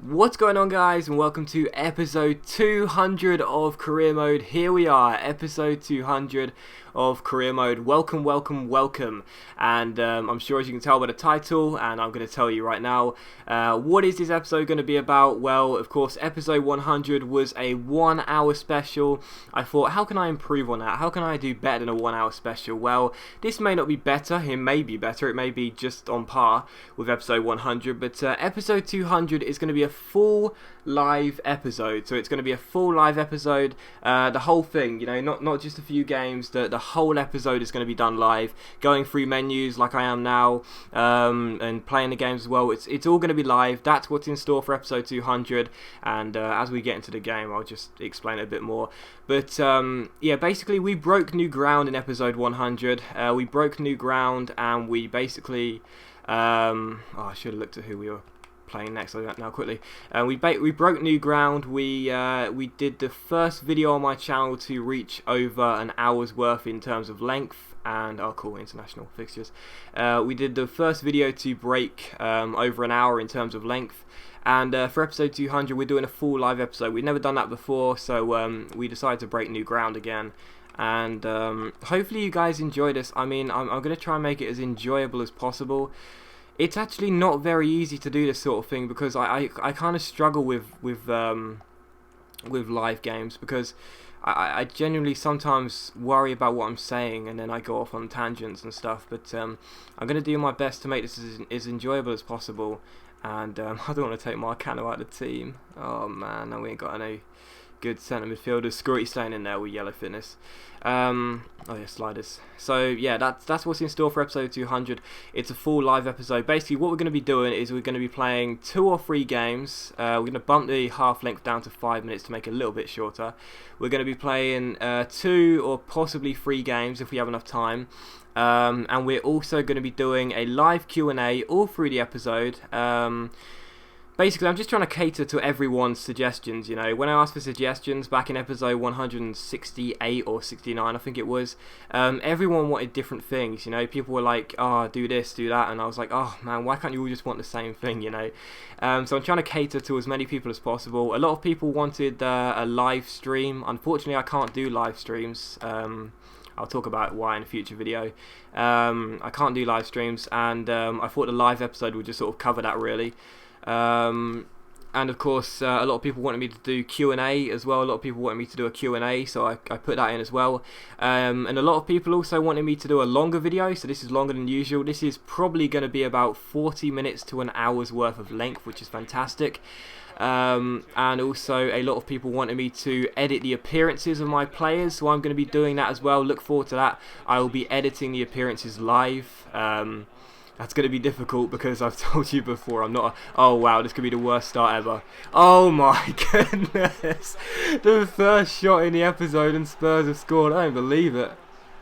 What's going on, guys, and welcome to episode 200 of Career Mode. Here we are, episode 200 of Career Mode. Welcome, welcome, welcome. And I'm sure, as you can tell by the title, and I'm going to tell you right now, what is this episode going to be about? Well, of course, episode 100 was a 1 hour special. I thought, how can I improve on that? How can I do better than a 1 hour special? Well, this may not be better, it may be better, it may be just on par with episode 100, but episode 200 is going to be a full live episode. So it's going to be a full live episode, the whole thing, you know, not just a few games. The whole episode is going to be done live, going through menus like I am now, and playing the games as well. It's all going to be live. That's what's in store for episode 200, and as we get into the game, I'll just explain it a bit more. But yeah, basically we broke new ground in episode 100. We broke new ground, and we basically I should have looked at who we were playing next now quickly. We broke new ground. We did the first video on my channel to reach over an hour's worth in terms of length, and cool, international fixtures. We did the first video to break over an hour in terms of length, and for episode 200 we're doing a full live episode. We've never done that before, so we decided to break new ground again. And hopefully you guys enjoy this. I mean, I'm going to try and make it as enjoyable as possible. It's actually not very easy to do this sort of thing, because I kind of struggle with live games, because I genuinely sometimes worry about what I'm saying, and then I go off on tangents and stuff. But I'm going to do my best to make this as enjoyable as possible. And I don't want to take Marcano out of the team. Oh man, no, we ain't got any good centre midfielders. Scrutty staying in there with yellow fitness. Oh yeah, sliders. So yeah, that's what's in store for episode 200. It's a full live episode. Basically what we're going to be doing is we're going to be playing 2 or 3 games. We're going to bump the half length down to 5 minutes to make it a little bit shorter. We're going to be playing 2 or possibly 3 games if we have enough time. And we're also going to be doing a live Q&A all through the episode. Basically, I'm just trying to cater to everyone's suggestions, you know. When I asked for suggestions back in episode 168 or 69, I think it was, everyone wanted different things, you know. People were like, oh, do this, do that, and I was like, oh, man, why can't you all just want the same thing, you know. So I'm trying to cater to as many people as possible. A lot of people wanted a live stream. Unfortunately, I can't do live streams. I'll talk about why in a future video. I can't do live streams, and I thought the live episode would just sort of cover that, really. And of course, a lot of people wanted me to do Q&A as well. A lot of people wanted me to do a Q&A, so I put that in as well. And a lot of people also wanted me to do a longer video, so this is longer than usual. This is probably going to be about 40 minutes to an hour's worth of length, which is fantastic. And also a lot of people wanted me to edit the appearances of my players, so I'm going to be doing that as well. Look forward to that. I will be editing the appearances live. That's going to be difficult, because I've told you before, I'm not oh wow, this could be the worst start ever. Oh my goodness, the first shot in the episode and Spurs have scored. I don't believe it.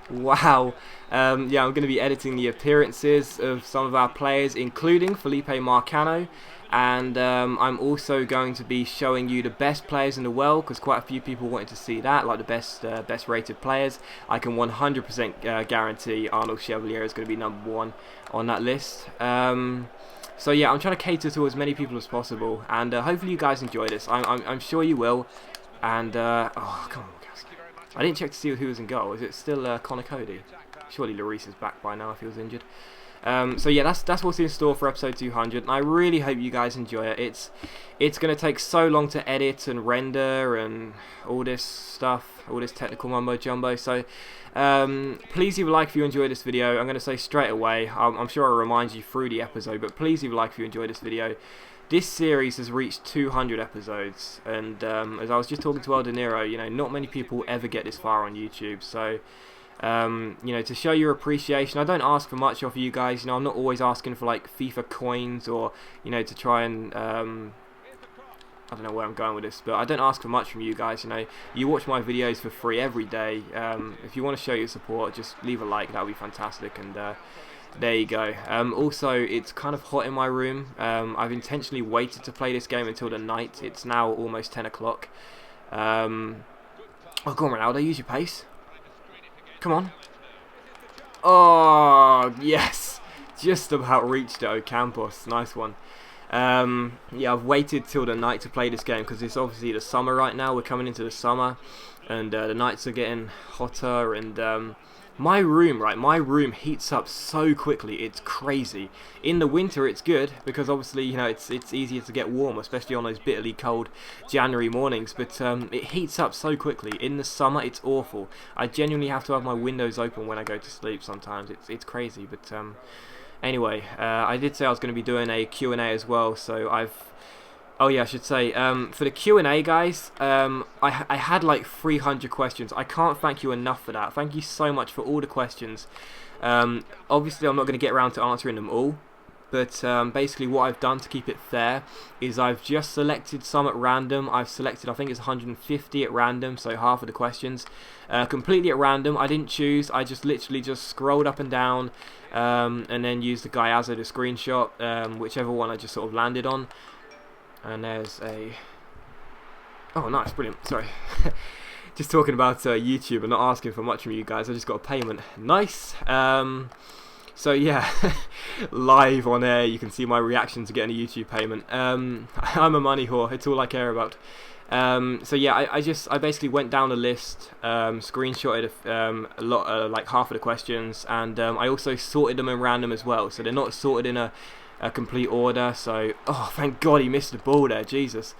Wow. Yeah, I'm going to be editing the appearances of some of our players, including Felipe Marcano. And I'm also going to be showing you the best players in the world, because quite a few people wanted to see that, like the best rated players. I can 100% guarantee Arnold Chevalier is going to be #1 on that list. So yeah, I'm trying to cater to as many people as possible, and hopefully you guys enjoy this. I'm sure you will. And oh, come on, guys. I didn't check to see who was in goal. Is it still Connor Cody? Surely Lloris is back by now if he was injured. So yeah, that's what's in store for episode 200, and I really hope you guys enjoy it. It's going to take so long to edit and render and all this stuff, all this technical mumbo jumbo. So please leave a like if you enjoy this video. I'm going to say straight away, I'm sure I'll remind you through the episode, but please leave a like if you enjoy this video. This series has reached 200 episodes, and as I was just talking to El De Niro, you know, not many people ever get this far on YouTube. So you know, to show your appreciation, I don't ask for much of you guys. You know, I'm not always asking for like FIFA coins, or you know, to try and I don't know where I'm going with this, but I don't ask for much from you guys. You know, you watch my videos for free every day. If you want to show your support, just leave a like. That would be fantastic. And there you go. Also, it's kind of hot in my room. I've intentionally waited to play this game until the night. It's now almost 10 o'clock. Oh, go on, Ronaldo, use your pace. Come on. Oh, yes. Just about reached it, Ocampos. Nice one. Yeah, I've waited till the night to play this game because it's obviously the summer right now. We're coming into the summer, and the nights are getting hotter. And my room heats up so quickly. It's crazy. In the winter, it's good because obviously, you know, it's easier to get warm, especially on those bitterly cold January mornings. But it heats up so quickly. In the summer, it's awful. I genuinely have to have my windows open when I go to sleep. Sometimes it's crazy, but. Anyway, I did say I was going to be doing a Q&A as well, so oh yeah, I should say, for the Q&A, guys, I had like 300 questions. I can't thank you enough for that. Thank you so much for all the questions. Obviously, I'm not going to get around to answering them all, but basically what I've done to keep it fair is I've just selected some at random. I've selected, I think it's 150 at random, so half of the questions. Completely at random. I didn't choose. I just literally just scrolled up and down and then used the guy as a screenshot, whichever one I just sort of landed on. And there's a... Oh, nice, brilliant. Sorry. Just talking about YouTube and not asking for much from you guys. I just got a payment. Nice. So yeah, live on air, you can see my reaction to getting a YouTube payment. I'm a money whore. It's all I care about. So yeah, I basically went down the list, screenshotted a lot, like half of the questions, and I also sorted them in random as well. So they're not sorted in a complete order. So thank God he missed the ball there, Jesus.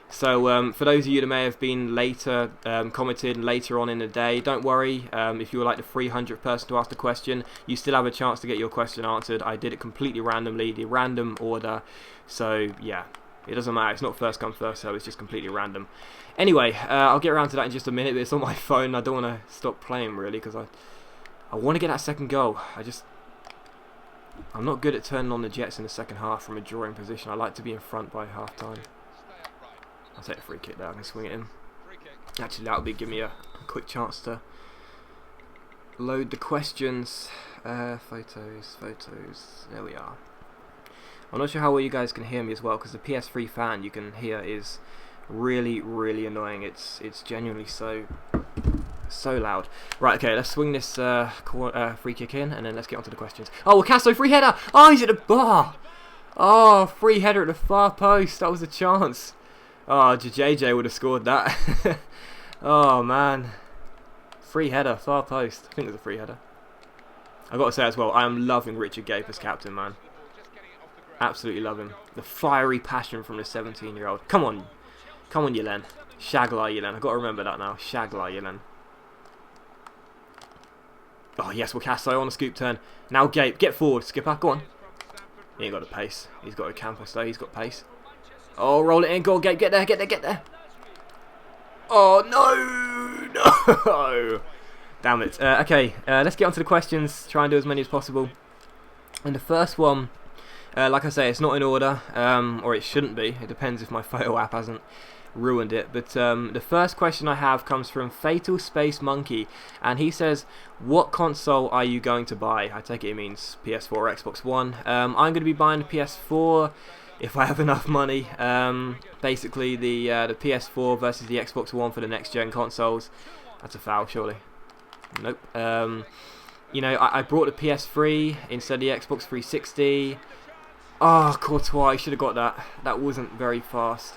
So for those of you that may have been later, commented later on in the day, don't worry. If you were like the 300th person to ask the question, you still have a chance to get your question answered. I did it completely randomly, the random order. So yeah, it doesn't matter. It's not first come first serve. It's just completely random. Anyway, I'll get around to that in just a minute. But it's on my phone. I don't want to stop playing really because I want to get that second goal. I'm not good at turning on the Jets in the second half from a drawing position. I like to be in front by half time. I'll take a free kick there. I can swing it in. Actually, that would give me a quick chance to load the questions. Photos. There we are. I'm not sure how well you guys can hear me as well, because the PS3 fan you can hear is really, really annoying. It's genuinely so loud. Right, okay, let's swing this free kick in, and then let's get onto the questions. Oh, Castro, free header! Oh, he's at the bar! Oh, free header at the far post. That was a chance. Oh, JJ would have scored that. Oh, man. Free header, far post. I think it was a free header. I've got to say as well, I am loving Richard Gape as captain, man. Absolutely love him. The fiery passion from the 17-year-old. Come on. Come on, Yelen. Shaglar Yelen. I've got to remember that now. Shaglar Yelen. Oh, yes, Wakaso on a scoop turn. Now Gape. Get forward, skipper. Go on. He ain't got the pace. He's got a campus, though. He's got pace. Oh, roll it in. Go on, Gape. Get there, get there, get there. Oh, no. No. Damn it. Okay, let's get on to the questions. Try and do as many as possible. And the first one, like I say, it's not in order, or it shouldn't be. It depends if my photo app hasn't ruined it. But the first question I have comes from Fatal Space Monkey, and he says, what console are you going to buy? I take it he means PS4 or Xbox One. I'm going to be buying the PS4 if I have enough money. Basically the PS4 versus the Xbox One for the next gen consoles. That's a foul, surely. Nope. You know, I brought the PS3 instead of the Xbox 360. Oh, Courtois, I should have got that. That wasn't very fast.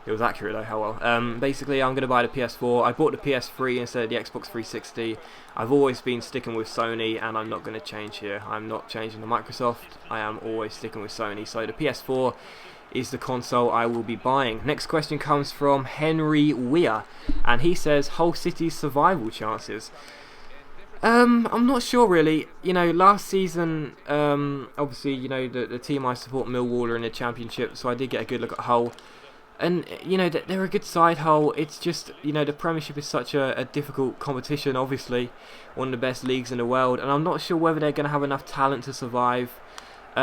It was accurate though, how well. Basically, I'm going to buy the PS4. I bought the PS3 instead of the Xbox 360. I've always been sticking with Sony, and I'm not going to change here. I'm not changing to Microsoft. I am always sticking with Sony. So the PS4 is the console I will be buying. Next question comes from Henry Weir, and he says, Hull City's survival chances. I'm not sure really. You know, last season, obviously, you know, the team I support, Millwall, are in the Championship, so I did get a good look at Hull. And, you know, they're a good side, Hull. It's just, you know, the Premiership is such a difficult competition, obviously. One of the best leagues in the world. And I'm not sure whether they're going to have enough talent to survive. You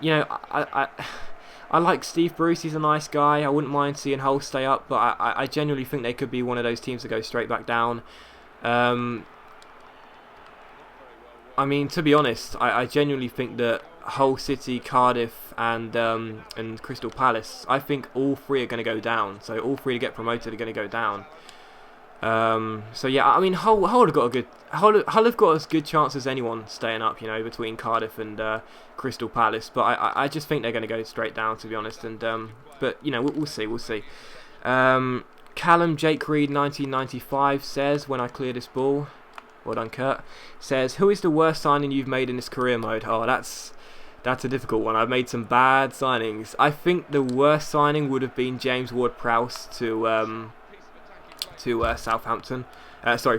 know, I like Steve Bruce. He's a nice guy. I wouldn't mind seeing Hull stay up. But I genuinely think they could be one of those teams that go straight back down. I mean, to be honest, I genuinely think that Hull City, Cardiff, and Crystal Palace, I think all three are going to go down. So all three to get promoted are going to go down. So yeah, I mean, Hull have got a good Hull have got as good chance as anyone staying up, you know, between Cardiff and Crystal Palace. But I just think they're going to go straight down, to be honest. And but you know, we'll see. Callum Jake Reed 1995 says, when I clear this ball, well done Kurt, says, who is the worst signing you've made in this career mode? Oh, that's a difficult one. I've made some bad signings. I think the worst signing would have been James Ward-Prowse to Southampton.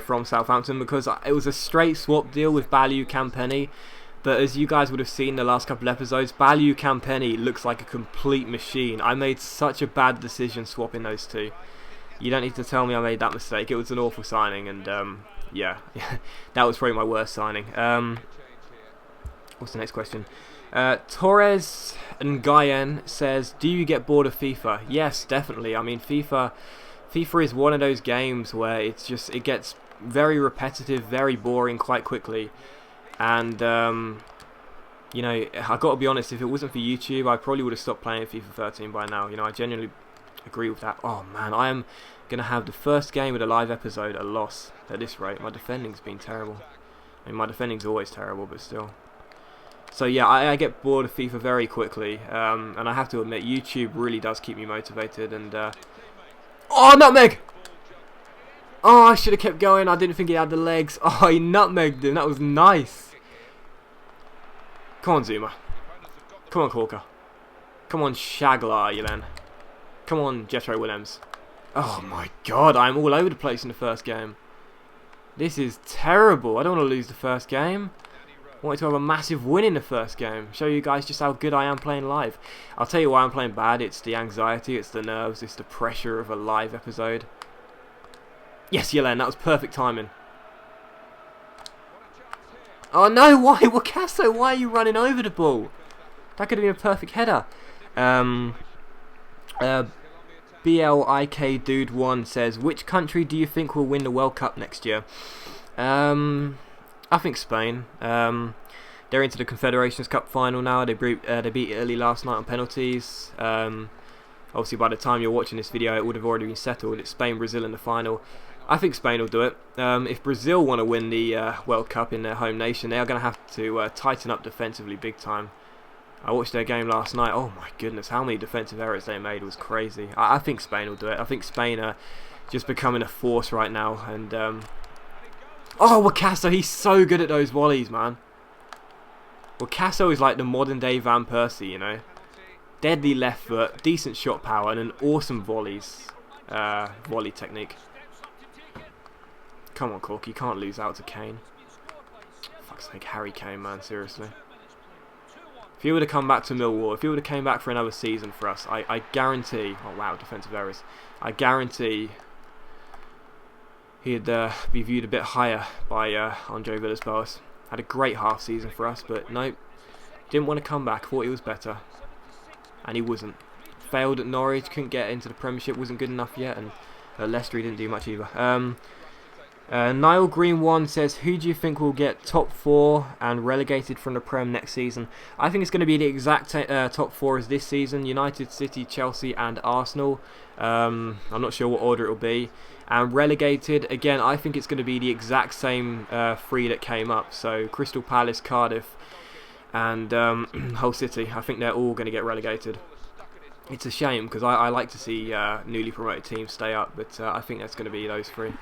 From Southampton, because it was a straight swap deal with Balliu Campenny. But as you guys would have seen the last couple of episodes, Balliu Campenny looks like a complete machine. I made such a bad decision swapping those two. You don't need to tell me I made that mistake. It was an awful signing, and yeah, that was probably my worst signing. What's the next question? Torres Nguyen says, do you get bored of FIFA? Yes, definitely. I mean, FIFA is one of those games where it gets very repetitive, very boring quite quickly. And you know, I got to be honest, if it wasn't for YouTube, I probably would have stopped playing FIFA 13 by now. You know, I genuinely agree with that. Oh man, I am going to have the first game of the live episode a loss at this rate. My defending's been terrible. I mean, my defending's always terrible, but still. So yeah, I get bored of FIFA very quickly, and I have to admit, YouTube really does keep me motivated. And oh, nutmeg! Oh, I should have kept going. I didn't think he had the legs. Oh, he nutmegged him. That was nice. Come on, Zuma. Come on, Corker. Come on, Shaglar, you then. Come on, Jethro Williams. Oh my god, I'm all over the place in the first game. This is terrible. I don't want to lose the first game. I wanted to have a massive win in the first game. Show you guys just how good I am playing live. I'll tell you why I'm playing bad. It's the anxiety, it's the nerves, it's the pressure of a live episode. Yes, Yelen, that was perfect timing. Oh no, why? Wakaso, why are you running over the ball? That could have been a perfect header. BLIK Dude 1 says, which country do you think will win the World Cup next year? I think Spain. They're into the Confederations Cup final now. They beat Italy last night on penalties. Obviously, by the time you're watching this video, it would have already been settled. It's Spain-Brazil in the final. I think Spain will do it. If Brazil want to win the World Cup in their home nation, they are going to have to tighten up defensively big time. I watched their game last night. Oh my goodness, how many defensive errors they made was crazy. I think Spain will do it. I think Spain are just becoming a force right now. And oh, Wakaso, he's so good at those volleys, man. Wakaso is like the modern day Van Persie, you know. Deadly left foot, decent shot power, and an awesome volley technique. Come on, Cork, you can't lose out to Kane. Fuck's sake, Harry Kane, man, seriously. If he would have come back to Millwall, if he would have came back for another season for us, I guarantee... Oh, wow, defensive errors. I guarantee he'd be viewed a bit higher by Andre Villas-Boas. Had a great half season for us, but nope. Didn't want to come back, thought he was better. And he wasn't. Failed at Norwich, couldn't get into the Premiership, wasn't good enough yet, and Leicester he didn't do much either. Niall Green 1 says, who do you think will get top 4 and relegated from the Prem next season? I think it's going to be the exact top 4 as this season. United, City, Chelsea and Arsenal. I'm not sure what order it will be. And relegated, again, I think it's going to be the exact same 3 that came up. So Crystal Palace, Cardiff and Hull City. I think they're all going to get relegated. It's a shame because I like to see newly promoted teams stay up, but I think that's going to be those 3.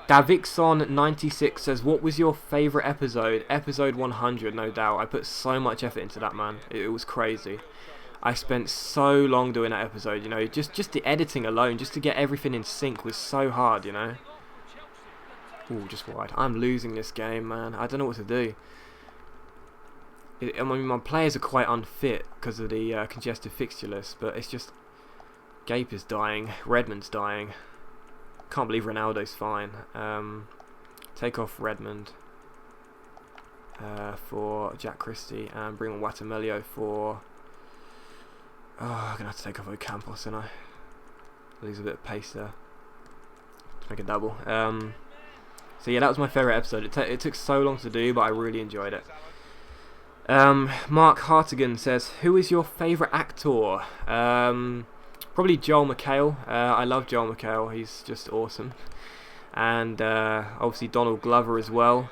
Davixon96 says, what was your favourite episode? Episode 100, no doubt. I put so much effort into that, man. It was crazy. I spent so long doing that episode, you know. Just the editing alone, just to get everything in sync was so hard, you know. Ooh, just wide. I'm losing this game, man. I don't know what to do. I mean, my players are quite unfit because of the congested fixture list, but it's just... Gape is dying. Redmond's dying. Can't believe Ronaldo's fine. Take off Redmond for Jack Christie and bring on Watamelio for... Oh, I'm going to have to take off Ocampos, and I lose a bit of pace there to make a double. So yeah, that was my favourite episode. It took so long to do, but I really enjoyed it. Mark Hartigan says, who is your favourite actor? Probably Joel McHale. I love Joel McHale. He's just awesome. And obviously Donald Glover as well.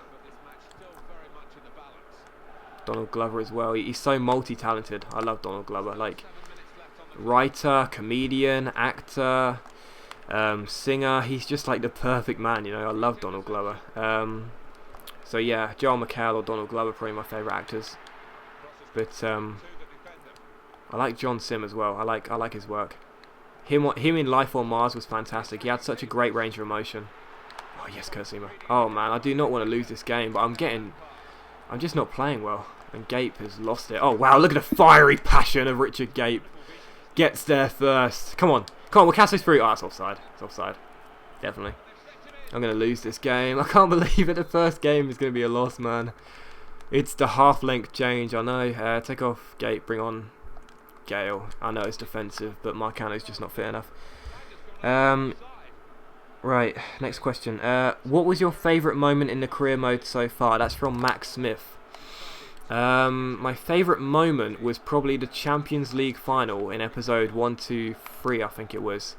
He's so multi-talented. I love Donald Glover. Like, writer, comedian, actor, singer. He's just like the perfect man, you know. I love Donald Glover. So yeah, Joel McHale or Donald Glover, probably my favourite actors. But I like John Sim as well. I like his work. Him in Life on Mars was fantastic. He had such a great range of emotion. Oh yes, Kursima. Oh man, I do not want to lose this game, but I'm just not playing well. And Gape has lost it. Oh wow, look at the fiery passion of Richard Gape. Gets there first. Come on, we'll catch this through. Oh, it's offside. It's offside. Definitely. I'm going to lose this game. I can't believe it. The first game is going to be a loss, man. It's the half-length change, I know. Take off Gape, bring on Gale. I know it's defensive, but Marcano's just not fit enough. Right, next question. What was your favourite moment in the career mode so far? That's from Max Smith. My favourite moment was probably the Champions League final in episode 1, 2, 3, I think it was.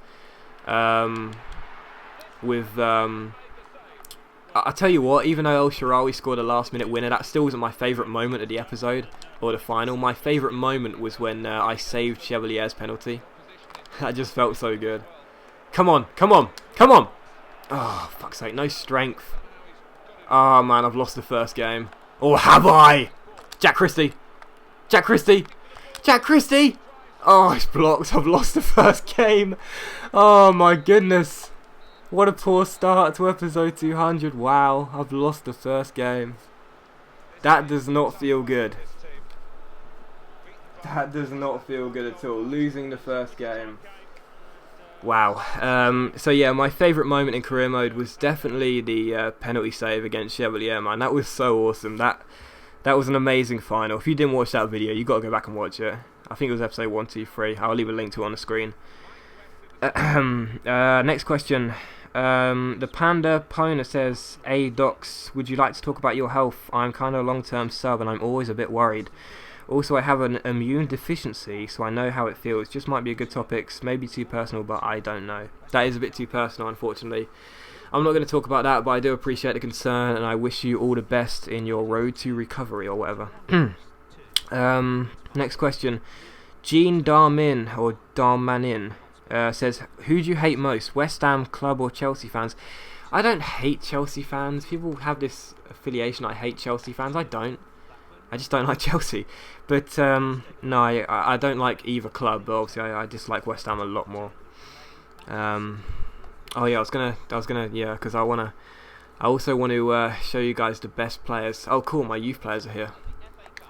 I'll tell you what, even though El Shaarawy scored a last minute winner, that still wasn't my favourite moment of the episode, or the final. My favourite moment was when I saved Chevalier's penalty. That just felt so good. Come on, come on, come on! Oh, fuck's sake, no strength. Oh man, I've lost the first game. Or have I? Jack Christie! Jack Christie! Jack Christie! Oh, it's blocked. I've lost the first game. Oh my goodness. What a poor start to episode 200. Wow, I've lost the first game. That does not feel good. That does not feel good at all. Losing the first game. Wow. So yeah, my favourite moment in career mode was definitely the penalty save against Chevalier, man. That was so awesome. That was an amazing final. If you didn't watch that video, you got to go back and watch it. I think it was episode 1, 2, 3. I'll leave a link to it on the screen. Next question. The Panda Pona says, "Hey Docs, would you like to talk about your health? I'm kind of a long-term sub and I'm always a bit worried. Also, I have an immune deficiency, so I know how it feels. Just might be a good topic, maybe too personal, but I don't know." That is a bit too personal, unfortunately. I'm not going to talk about that, but I do appreciate the concern, and I wish you all the best in your road to recovery, or whatever. Next question. Jean Darmin, or Darmanin, says, "Who do you hate most, West Ham, club, or Chelsea fans?" I don't hate Chelsea fans. People have this affiliation, I hate Chelsea fans. I don't. I just don't like Chelsea. But no, I don't like either club, but obviously I dislike West Ham a lot more. Oh yeah, I was gonna, yeah, because I also want to show you guys the best players. Oh cool, my youth players are here.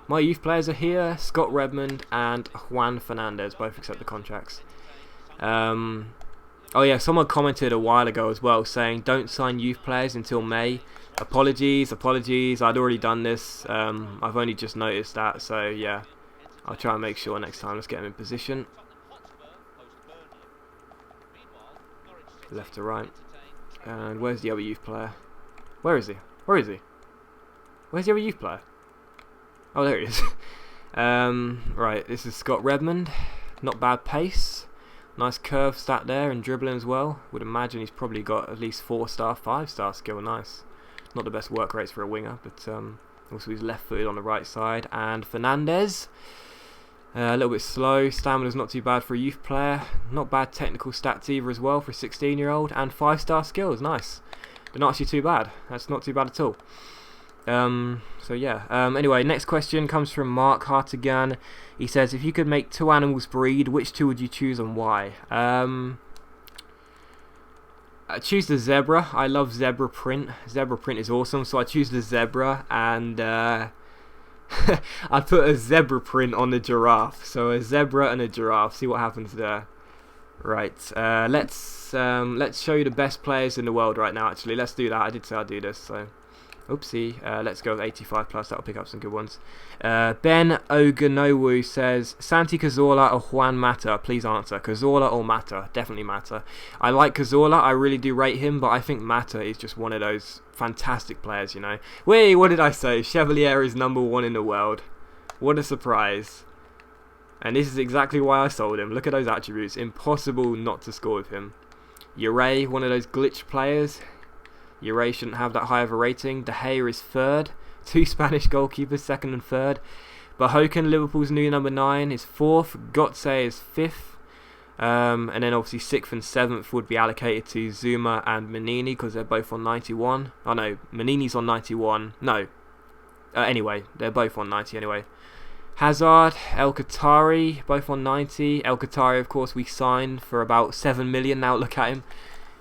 My youth players are here. Scott Redmond and Juan Fernandez both accept the contracts. Oh yeah, someone commented a while ago as well saying don't sign youth players until May. Apologies. I'd already done this. I've only just noticed that, so yeah, I'll try and make sure next time. Let's get him in position. Left to right. And where's the other youth player? Where is he? Where's the other youth player? Oh, there he is. Right, this is Scott Redmond. Not bad pace. Nice curve stat there and dribbling as well. Would imagine he's probably got at least 4-star, 5-star skill. Nice. Not the best work rates for a winger, but also he's left-footed on the right side. And Fernandez, a little bit slow. Stamina's not too bad for a youth player. Not bad technical stats either as well for a 16-year-old. And 5-star skills, nice. But not actually too bad. That's not too bad at all. So yeah. Anyway, next question comes from Mark Hartigan. He says, if you could make 2 animals breed, which 2 would you choose and why? I choose the zebra. I love zebra print. Zebra print is awesome, so I choose the zebra, and I put a zebra print on the giraffe. So a zebra and a giraffe. See what happens there. Right. Let's show you the best players in the world right now. Actually, let's do that. I did say I'd do this. So, oopsie. Let's go with 85 plus. That'll pick up some good ones. Ben Oganowu says, Santi Cazorla or Juan Mata? Please answer. Cazorla or Mata? Definitely Mata. I like Cazorla. I really do rate him, but I think Mata is just one of those fantastic players, you know. Wait, what did I say? Chevalier is #1 in the world. What a surprise. And this is exactly why I sold him. Look at those attributes. Impossible not to score with him. Ure, one of those glitch players. Ure shouldn't have that high of a rating. De Gea is third. 2 Spanish goalkeepers, second and third. Bahoken, Liverpool's new number 9, is fourth. Gotze is fifth. And then obviously 6th and 7th would be allocated to Zuma and Manini because they're both on 91. Oh no, Manini's on 91. No. Anyway, they're both on 90 anyway. Hazard, El Qatari, both on 90. El Qatari, of course, we signed for about 7 million now. Look at him.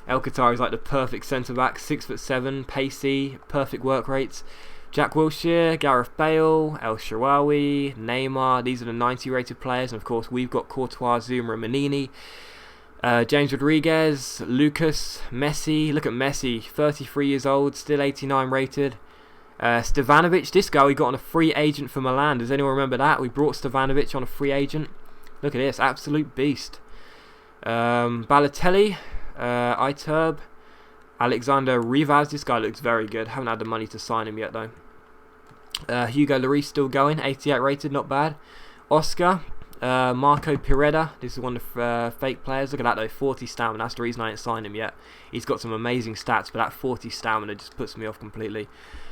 El Qatari is like the perfect centre-back. 6'7", pacey, perfect work rates. Jack Wilshere, Gareth Bale, El Shaarawy, Neymar. These are the 90 rated players. And of course, we've got Courtois, Zuma and Manini. James Rodriguez, Lucas, Messi. Look at Messi, 33 years old, still 89 rated. Stevanovic, this guy we got on a free agent for Milan. Does anyone remember that? We brought Stevanovic on a free agent. Look at this, absolute beast. Balotelli, Iturb, Alexander Rivas. This guy looks very good. Haven't had the money to sign him yet though. Hugo Lloris still going, 88 rated, not bad. Oscar, Marco Pireda. This is one of the fake players. Look at that though, 40 stamina. That's the reason I ain't signed him yet. He's got some amazing stats, but that 40 stamina just puts me off completely.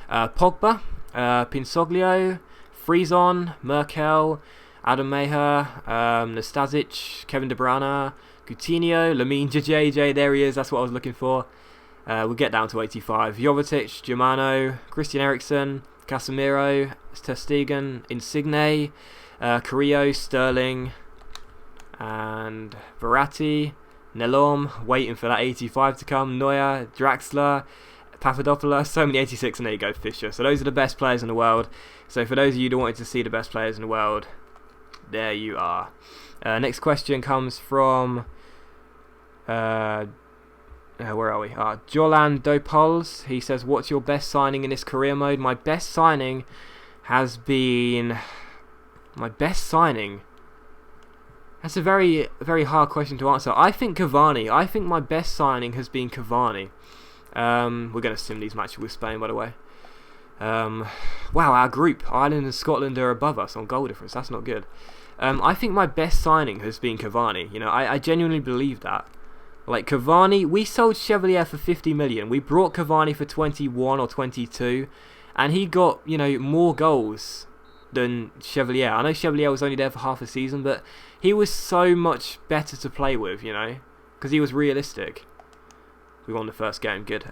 Pogba, Pinsoglio, Friezon, Merkel, Adam Meher, Nastasic, Kevin De Bruyne, Coutinho, Lamine JJ, there he is, that's what I was looking for. We'll get down to 85. Jovetic, Germano, Christian Eriksen, Casemiro, Ter Stegen, Insigne, Carrillo, Sterling, and Verratti, Nelom, waiting for that 85 to come, Neuer, Draxler, Papadopoulos, so many 86, and there you go, Fisher. So those are the best players in the world. So for those of you who wanted to see the best players in the world, there you are. Next question comes from where are we? Jolan Dopols. He says, what's your best signing in this career mode? My best signing has been... That's a very, very hard question to answer. I think Cavani. I think my best signing has been Cavani. We're going to sim these matches with Spain, by the way. Wow, our group, Ireland and Scotland are above us on goal difference. That's not good. I think my best signing has been Cavani. You know, I genuinely believe that. Like Cavani, we sold Chevalier for 50 million. We brought Cavani for 21 or 22, and he got, you know, more goals than Chevalier. I know Chevalier was only there for half a season, but he was so much better to play with, you know, because he was realistic. We won the first game, good.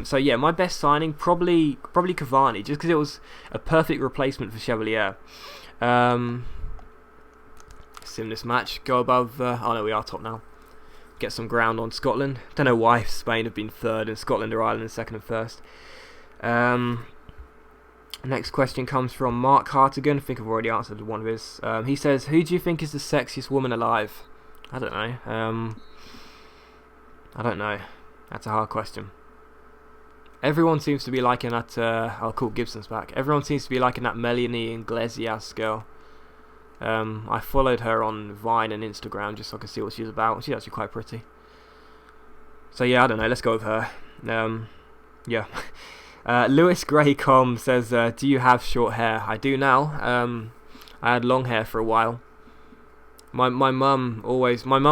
So yeah, my best signing probably Cavani, just because it was a perfect replacement for Chevalier. Sim this match, go above. Oh no, we are top now. Get some ground on Scotland. Don't know why Spain have been third and Scotland or Ireland second and first. Next question comes from Mark Hartigan. I think I've already answered one of his. He says, "Who do you think is the sexiest woman alive?" I don't know. I don't know. That's a hard question. Everyone seems to be liking that. I'll call Gibson's back. Everyone seems to be liking that Melanie Iglesias girl. I followed her on Vine and Instagram just so I can see what she's about. She's actually quite pretty. So yeah, I don't know. Let's go with her. Yeah. Lewis Graycom says, "Do you have short hair?" I do now. I had long hair for a while. My mum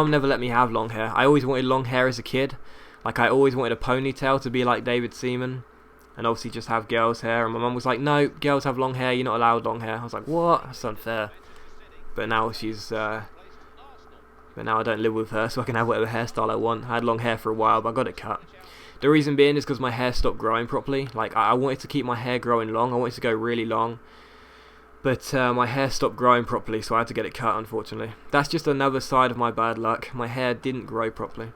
never let me have long hair. I always wanted long hair as a kid. Like, I always wanted a ponytail to be like David Seaman, and obviously just have girls' hair. And my mum was like, "No, girls have long hair. You're not allowed long hair." I was like, "What? That's unfair." But now but now I don't live with her, so I can have whatever hairstyle I want. I had long hair for a while, but I got it cut. The reason being is because my hair stopped growing properly. Like, I wanted to keep my hair growing long. I wanted to go really long. But my hair stopped growing properly, so I had to get it cut, unfortunately. That's just another side of my bad luck. My hair didn't grow properly.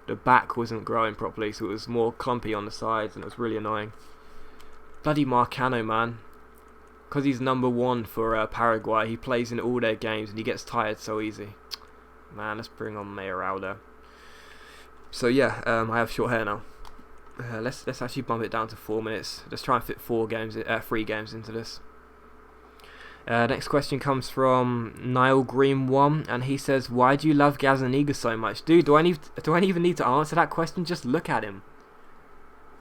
The back wasn't growing properly, so it was more clumpy on the sides, and it was really annoying. Bloody Marcano, man. Because he's number 1 for Paraguay, he plays in all their games, and he gets tired so easy. Man, let's bring on Mayoraldo. So yeah, I have short hair now. Let's actually bump it down to 4 minutes. Let's try and fit 3 games into this. Next question comes from Niall Green 1, and he says, "Why do you love Gazaniga so much?" Dude, do I even need to answer that question? Just look at him.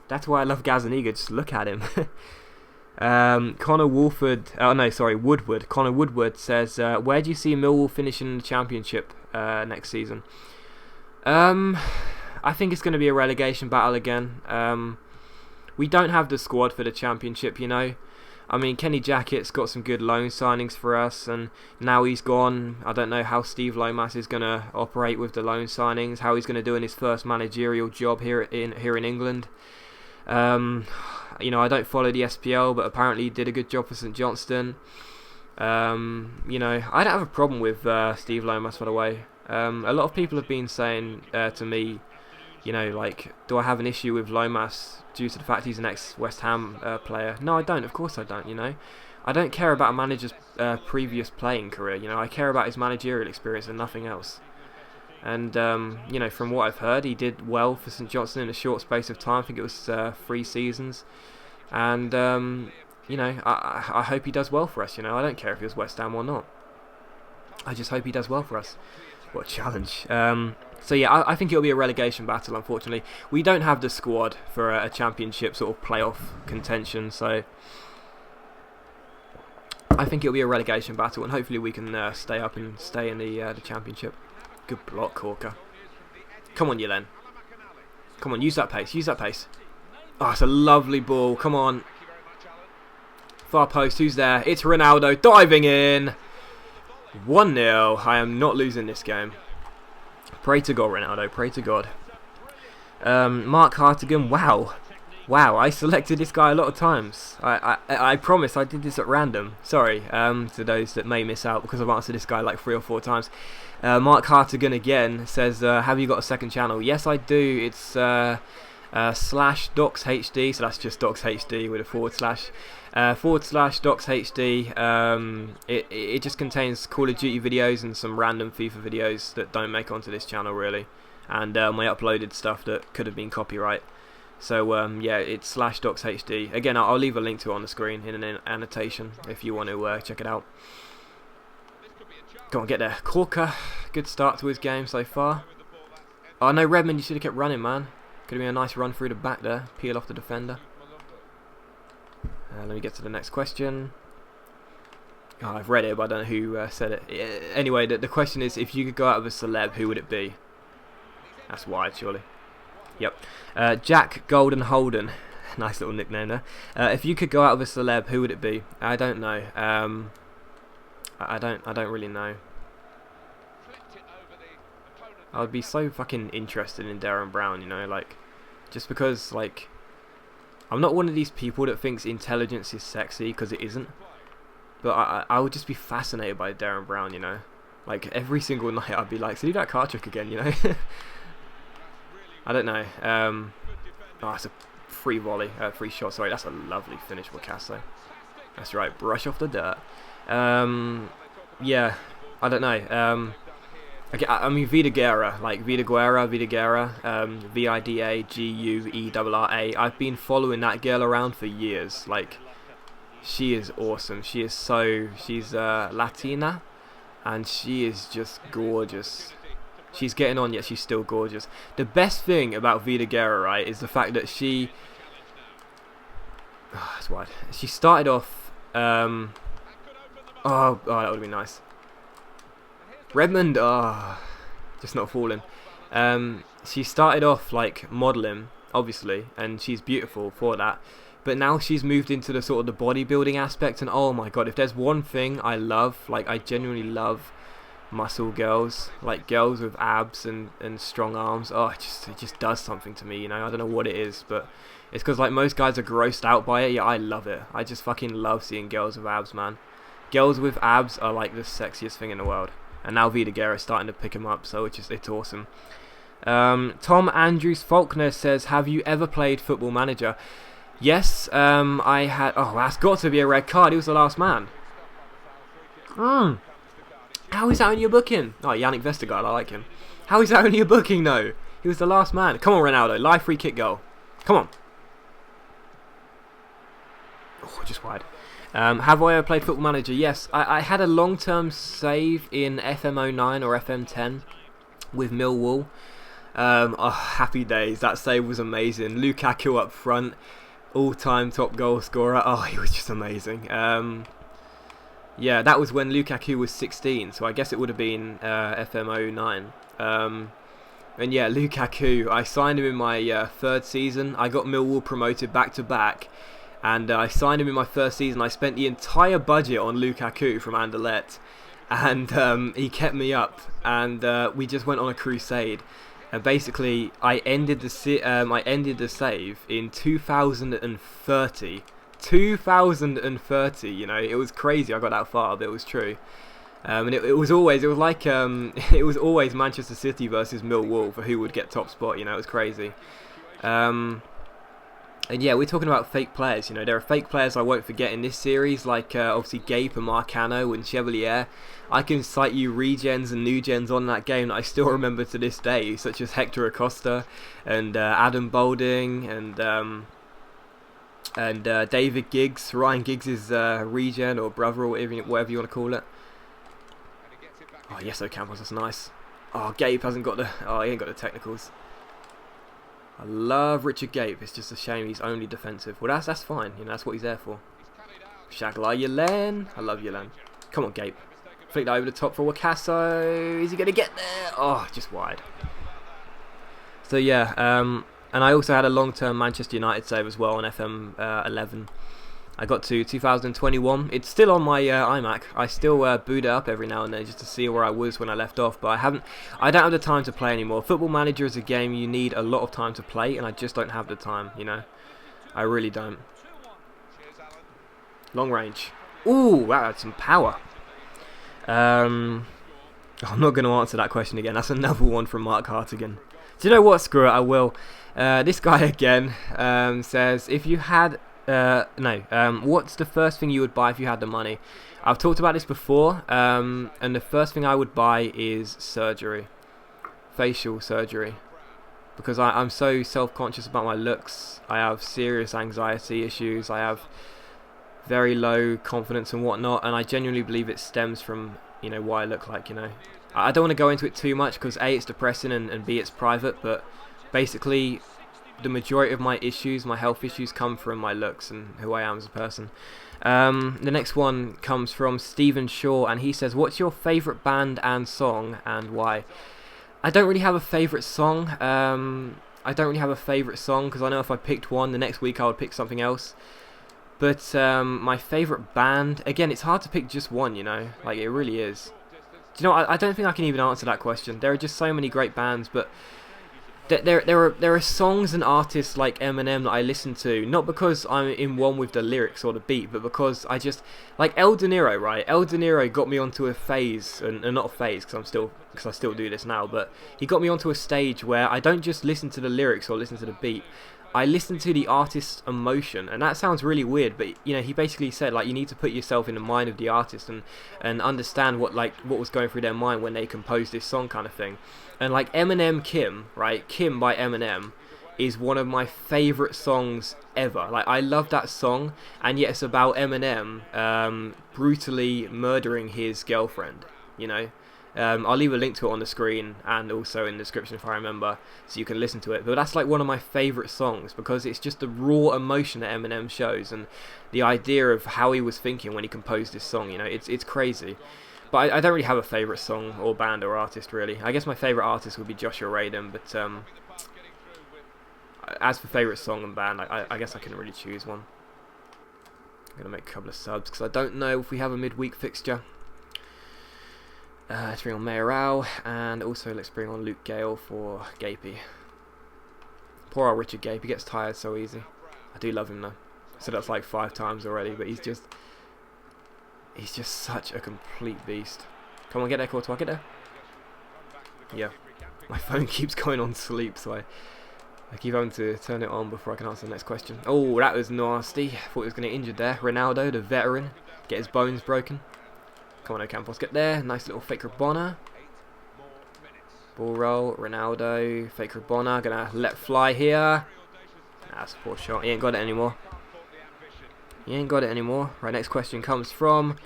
That's why I love Gazaniga. Just look at him. Connor Woodward. Connor Woodward says, where do you see Millwall finishing in the Championship next season? I think it's going to be a relegation battle again. We don't have the squad for the Championship, you know. I mean, Kenny Jackett's got some good loan signings for us, and now he's gone. I don't know how Steve Lomas is going to operate with the loan signings, how he's going to do in his first managerial job here in England. You know, I don't follow the SPL, but apparently he did a good job for St Johnstone. You know, I don't have a problem with Steve Lomas, by the way. A lot of people have been saying to me, you know, like, do I have an issue with Lomas due to the fact he's an ex-West Ham player? No, I don't. Of course I don't, you know. I don't care about a manager's previous playing career, you know. I care about his managerial experience and nothing else. And, you know, from what I've heard, he did well for St Johnstone in a short space of time. I think it was 3 seasons. And, you know, I hope he does well for us, you know. I don't care if he was West Ham or not. I just hope he does well for us. What a challenge. So yeah, I think it'll be a relegation battle, unfortunately. We don't have the squad for a Championship sort of playoff contention, so I think it'll be a relegation battle, and hopefully we can stay up and stay in the Championship. Good block, Corker. Come on, Yelen. Come on, use that pace, use that pace. Oh, it's a lovely ball, come on. Far post, who's there? It's Ronaldo, diving in. 1-0, I am not losing this game. Pray to God, Ronaldo, pray to God. Mark Hartigan, wow, I selected this guy a lot of times. I promise I did this at random. Sorry to those that may miss out because I've answered this guy like 3 or 4 times. Mark Hartigan again says, have you got a second channel? Yes, I do. It's /DocsHD, so that's just DocsHD with a //DocsHD. It just contains Call of Duty videos and some random FIFA videos that don't make onto this channel really, and my uploaded stuff that could have been copyright. So yeah, it's /DocsHD. Again, I'll leave a link to it on the screen in an annotation if you want to check it out. Come on, get there. Corker, good start to his game so far. Oh no, Redmond, you should have kept running, man. Could have been a nice run through the back there, peel off the defender. Let me get to the next question. Oh, I've read it, but I don't know who said it. Anyway, the question is, if you could go out with a celeb, who would it be? That's wide, surely. Yep. Jack Golden Holden. Nice little nickname there. If you could go out with a celeb, who would it be? I don't know. I don't really know. I would be so fucking interested in Darren Brown, you know, like, just because, like, I'm not one of these people that thinks intelligence is sexy, because it isn't. But I would just be fascinated by Darren Brown, you know. Like, every single night I'd be like, so do that card trick again, you know. I don't know. Oh, it's a free volley, free shot, sorry. That's a lovely finish for Casso. That's right, brush off the dirt. Yeah, I don't know. Okay, I mean Vidaguerra, like Vidaguerra, Vidaguerra, I've been following that girl around for years. Like, she is awesome. She's Latina, and she is just gorgeous. She's getting on, yet she's still gorgeous. The best thing about Vidaguerra, right, is the fact that she... Oh, that's wide. She started off... Oh, that would have been nice. Redmond, just not falling. She started off like modelling, obviously, and she's beautiful for that. But now she's moved into the sort of the bodybuilding aspect, and oh my god, if there's one thing I love, like I genuinely love muscle girls, like girls with abs and strong arms. Oh, it just does something to me, you know. I don't know what it is, but it's because like most guys are grossed out by it. Yeah, I love it. I just fucking love seeing girls with abs, man. Girls with abs are like the sexiest thing in the world. And now Vidaguerra is starting to pick him up, so it's awesome. Tom Andrews Faulkner says, have you ever played Football Manager? Yes, I had... Oh, that's got to be a red card. He was the last man. How is that only a booking? Oh, Yannick Vestergaard, I like him. How is that only a booking, though? He was the last man. Come on, Ronaldo. Live free kick goal. Come on. Oh, just wide. Have I ever played Football Manager? Yes, I had a long-term save in FM09 or FM10 with Millwall. Oh, happy days. That save was amazing. Lukaku up front. all-time top goal scorer. Oh, he was just amazing. Yeah, that was when Lukaku was 16, so I guess it would have been FM09. And yeah, Lukaku, I signed him in my third season. I got Millwall promoted back-to-back, and I signed him in my first season. I spent the entire budget on Lukaku from Anderlecht, and he kept me up, and we just went on a crusade. And basically, I ended the save in 2030. 2030, you know, it was crazy. I got that far, but it was true. And it was like it was always Manchester City versus Millwall for who would get top spot. You know, it was crazy. And yeah, we're talking about fake players. You know, there are fake players I won't forget in this series, like obviously Gape and Marcano and Chevalier. I can cite you regens and new gens on that game that I still remember to this day, such as Hector Acosta and Adam Boulding and David Giggs, Ryan Giggs' regen or brother or whatever you want to call it. Oh yes, Ocampos, that's nice. Oh, Gape hasn't got the. Oh, he ain't got the technicals. I love Richard Gape. It's just a shame he's only defensive. Well, that's fine. You know, that's what he's there for. Shagla Yelen. I love Yelen. Come on, Gape. Flick that over the top for Wakaso. Is he gonna get there? Oh, just wide. So yeah, and I also had a long-term Manchester United save as well on FM 11. I got to 2021. It's still on my iMac. I still boot it up every now and then just to see where I was when I left off. But I don't have the time to play anymore. Football Manager is a game you need a lot of time to play, and I just don't have the time. You know, I really don't. Long range. Ooh, that had some power. I'm not going to answer that question again. That's another one from Mark Hartigan. Do you know what? Screw it. I will. This guy again says, if you had. What's the first thing you would buy if you had the money? I've talked about this before, and the first thing I would buy is surgery, facial surgery, because I'm so self-conscious about my looks. I have serious anxiety issues. I have very low confidence and whatnot, and I genuinely believe it stems from, you know, what I look like. You know, I don't want to go into it too much because A, it's depressing, and B, it's private, but basically the majority of my issues, my health issues, come from my looks and who I am as a person. The next one comes from Stephen Shaw, and he says, what's your favourite band and song, and why? I don't really have a favourite song. Because I know if I picked one, the next week I would pick something else. But my favourite band, again, it's hard to pick just one, you know, like it really is. Do you know, I don't think I can even answer that question. There are just so many great bands, but there are songs and artists like Eminem that I listen to, not because I'm in one with the lyrics or the beat, but because I just like El De Niro, right? El De Niro got me onto a phase, and not a phase because I still do this now, but he got me onto a stage where I don't just listen to the lyrics or listen to the beat. I listen to the artist's emotion, and that sounds really weird, but you know, he basically said like you need to put yourself in the mind of the artist and understand what was going through their mind when they composed this song, kind of thing. And like Eminem Kim, right? Kim by Eminem is one of my favourite songs ever. Like, I love that song, and yet it's about Eminem brutally murdering his girlfriend, you know? I'll leave a link to it on the screen and also in the description if I remember, so you can listen to it. But that's like one of my favourite songs because it's just the raw emotion that Eminem shows and the idea of how he was thinking when he composed this song, you know? It's crazy. But I don't really have a favourite song or band or artist, really. I guess my favourite artist would be Joshua Radin, but as for favourite song and band, I guess I couldn't really choose one. I'm going to make a couple of subs, because I don't know if we have a midweek fixture. Let's bring on Mayoral, and also let's bring on Luke Gale for Gapey. Poor old Richard Gape, he gets tired so easy. I do love him though. I said that's like 5 times already, but he's just such a complete beast. Come on, get there, Courtois, get there. Yeah. My phone keeps going on sleep, so I keep having to turn it on before I can answer the next question. Oh, that was nasty. Thought he was going to get injured there. Ronaldo, the veteran, get his bones broken. Come on, Ocampos, get there. Nice little fake Rabona. Ball roll, Ronaldo, fake Rabona. Gonna let fly here. That's a poor shot. He ain't got it anymore. He ain't got it anymore. Right, next question comes from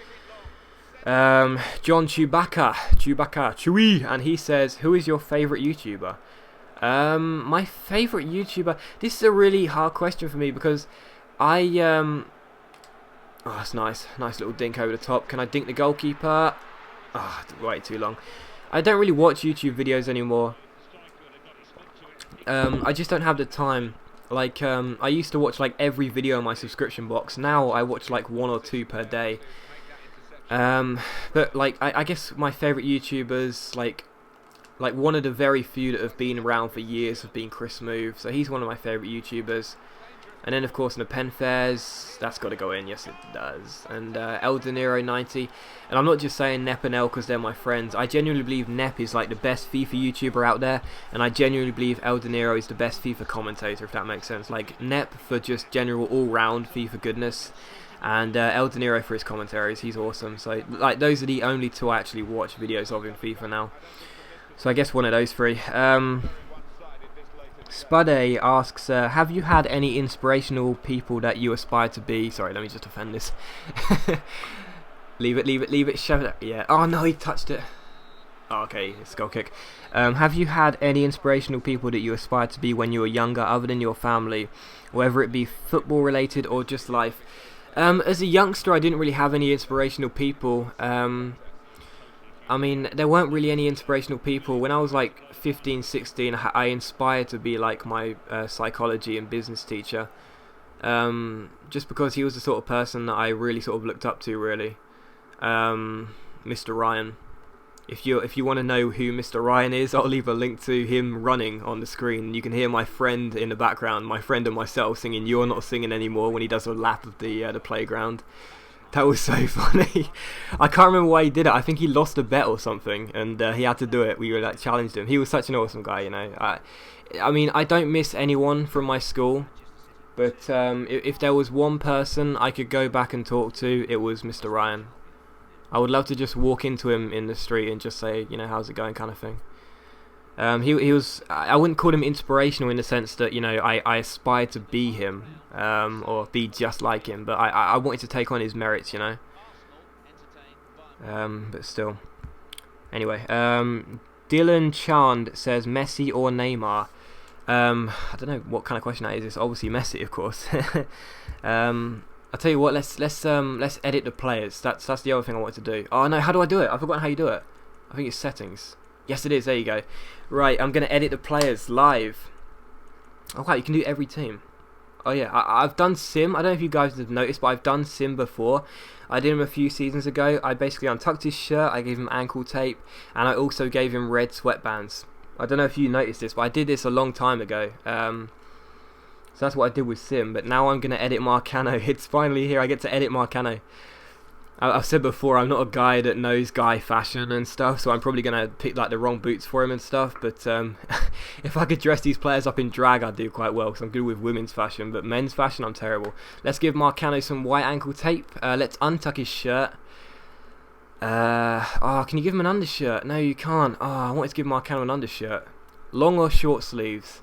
John Chewbacca, Chewie, and he says, who is your favourite YouTuber? My favourite YouTuber, this is a really hard question for me because Oh, that's nice. Nice little dink over the top. Can I dink the goalkeeper? Ah, oh, way too long. I don't really watch YouTube videos anymore. I just don't have the time. Like, I used to watch like every video on my subscription box. Now I watch like 1 or 2 per day. But like, I guess my favourite YouTubers, like one of the very few that have been around for years, have been Chris Move. So he's one of my favourite YouTubers. And then of course in the Pen Fairs, that's got to go in, yes it does. And El De Niro 90, and I'm not just saying Nep and El because they're my friends. I genuinely believe Nep is like the best FIFA YouTuber out there, and I genuinely believe El De Niro is the best FIFA commentator, if that makes sense. Like Nep for just general all-round FIFA goodness, and El De Niro for his commentaries. He's awesome. So like those are the only 2 I actually watch videos of in FIFA now. So I guess one of those 3. Spudday asks, have you had any inspirational people that you aspire to be? Sorry, let me just defend this. leave it, shove it. Yeah. Oh no, he touched it. Oh, okay, it's a goal kick. Have you had any inspirational people that you aspired to be when you were younger, other than your family, whether it be football related or just life? As a youngster, I didn't really have any inspirational people. I mean, there weren't really any inspirational people. When I was like 15, 16, I inspired to be like my psychology and business teacher. Just because he was the sort of person that I really sort of looked up to, really. Mr. Ryan. If you want to know who Mr. Ryan is, I'll leave a link to him running on the screen. You can hear my friend in the background, my friend and myself singing "You're Not Singing Anymore" when he does a lap of the playground. That was so funny. I can't remember why he did it. I think he lost a bet or something, and he had to do it. We were like challenged him. He was such an awesome guy, you know. I mean, I don't miss anyone from my school, but if there was one person I could go back and talk to, it was Mr. Ryan. I would love to just walk into him in the street and just say, you know, how's it going, kind of thing. He was, I wouldn't call him inspirational in the sense that, you know, I aspired to be him, or be just like him, but I wanted to take on his merits, you know. But still. Anyway, Dylan Chand says Messi or Neymar. I don't know what kind of question that is. It's obviously Messi, of course. I'll tell you what. Let's edit the players. That's the other thing I wanted to do. Oh no, how do I do it? I've forgotten how you do it. I think it's settings. Yes, it is. There you go. Right, I'm gonna edit the players live. Oh wow, you can do every team. Oh yeah, I've done Sim. I don't know if you guys have noticed, but I've done Sim before. I did him a few seasons ago. I basically untucked his shirt, I gave him ankle tape, and I also gave him red sweatbands. I don't know if you noticed this, but I did this a long time ago. So that's what I did with Sim, but now I'm going to edit Marcano. It's finally here, I get to edit Marcano. I've said before, I'm not a guy that knows guy fashion and stuff, so I'm probably going to pick like the wrong boots for him and stuff, but if I could dress these players up in drag, I'd do quite well, because I'm good with women's fashion, but men's fashion, I'm terrible. Let's give Marcano some white ankle tape. Let's untuck his shirt. Oh, can you give him an undershirt? No, you can't. Oh, I wanted to give Marcano an undershirt. Long or short sleeves?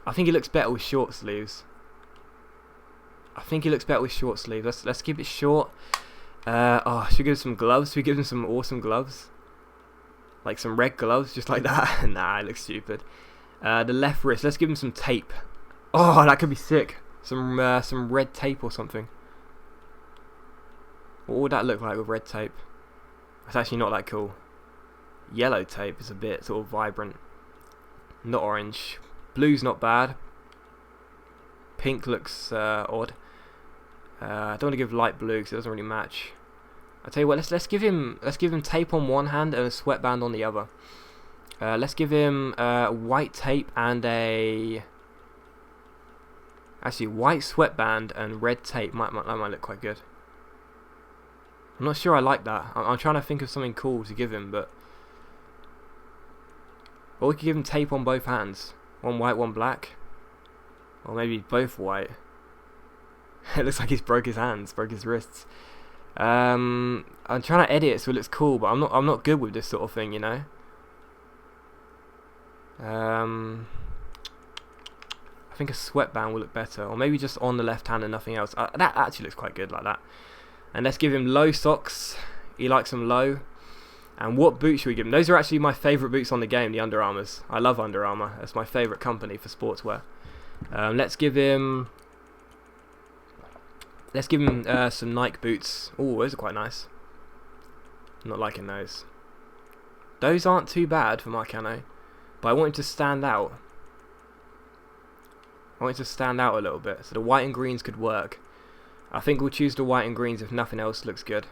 I think he looks better with short sleeves. Let's keep it short. Should we give him some gloves? Should we give him some awesome gloves? Like some red gloves, just like that? Nah, it looks stupid. The left wrist, let's give him some tape. Oh, that could be sick. Some red tape or something. What would that look like with red tape? It's actually not that cool. Yellow tape is a bit sort of vibrant. Not orange. Blue's not bad. Pink looks odd. I don't want to give light blue because it doesn't really match. I tell you what, let's give him tape on one hand and a sweatband on the other. Let's give him white tape and white sweatband and red tape. That might look quite good. I'm not sure I like that. I'm trying to think of something cool to give him, but or we could give him tape on both hands. One white, one black. Or maybe both white. It looks like he's broke his hands, broke his wrists. I'm trying to edit it so it looks cool, but I'm not good with this sort of thing, you know. I think a sweatband will look better, or maybe just on the left hand and nothing else. That actually looks quite good like that. And let's give him low socks. He likes them low. And what boots should we give him? Those are actually my favourite boots on the game, the Under Armours. I love Under Armour. That's my favourite company for sportswear. Let's give him Let's give him some Nike boots. Oh, those are quite nice. I'm not liking those. Those aren't too bad for Marcano, but I want him to stand out. I want him to stand out a little bit, so the white and greens could work. I think we'll choose the white and greens if nothing else looks good.